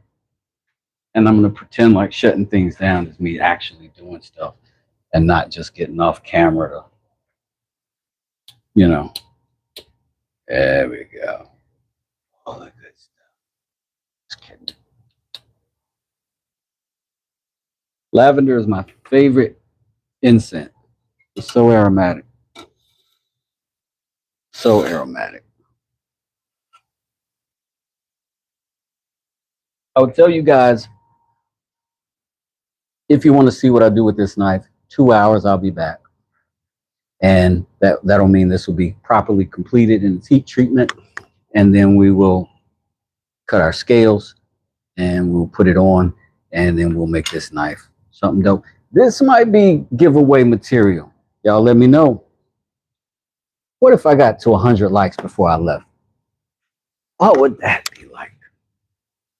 And I'm gonna pretend like shutting things down is me actually doing stuff and not just getting off camera to, you know. There we go. All that good stuff. Lavender is my favorite incense. It's so aromatic. So aromatic. I'll tell you guys, if you want to see what I do with this knife, 2 hours, I'll be back. And that'll mean this will be properly completed in its heat treatment. And then we will cut our scales and we'll put it on, and then we'll make this knife something dope. This might be giveaway material. Y'all let me know. What if I got to 100 likes before I left? What would that be like?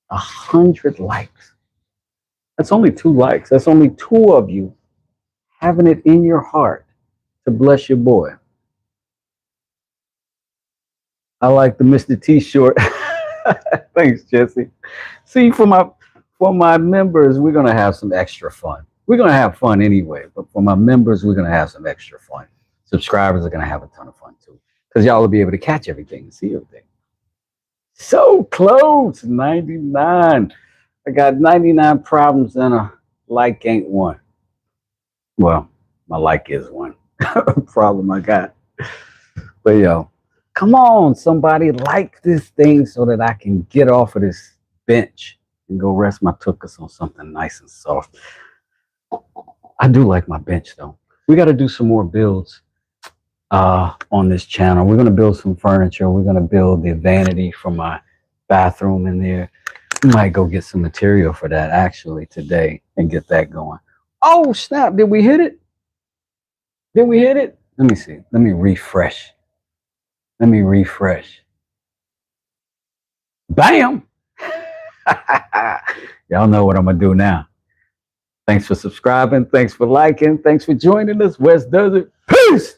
100 likes. That's only 2 likes. That's only 2 of you having it in your heart to bless your boy. I like the Mr. T-shirt. Thanks, Jesse. See, for my members, we're gonna have some extra fun. We're gonna have fun anyway, but for my members, we're gonna have some extra fun. Subscribers are gonna have a ton of fun too, because y'all will be able to catch everything and see everything. So close, 99. I got 99 problems and a like ain't one. Well, my like is one problem I got. But yo, come on, somebody, like this thing so that I can get off of this bench and go rest my tuchus on something nice and soft. I do like my bench though. We got to do some more builds on this channel. We're going to build some furniture. We're going to build the vanity for my bathroom in there. We might go get some material for that actually today and get that going. Oh, snap. Did we hit it? Did we hit it? Let me see. Let me refresh. Let me refresh. Bam! Y'all know what I'm going to do now. Thanks for subscribing. Thanks for liking. Thanks for joining us. West Desert. Peace!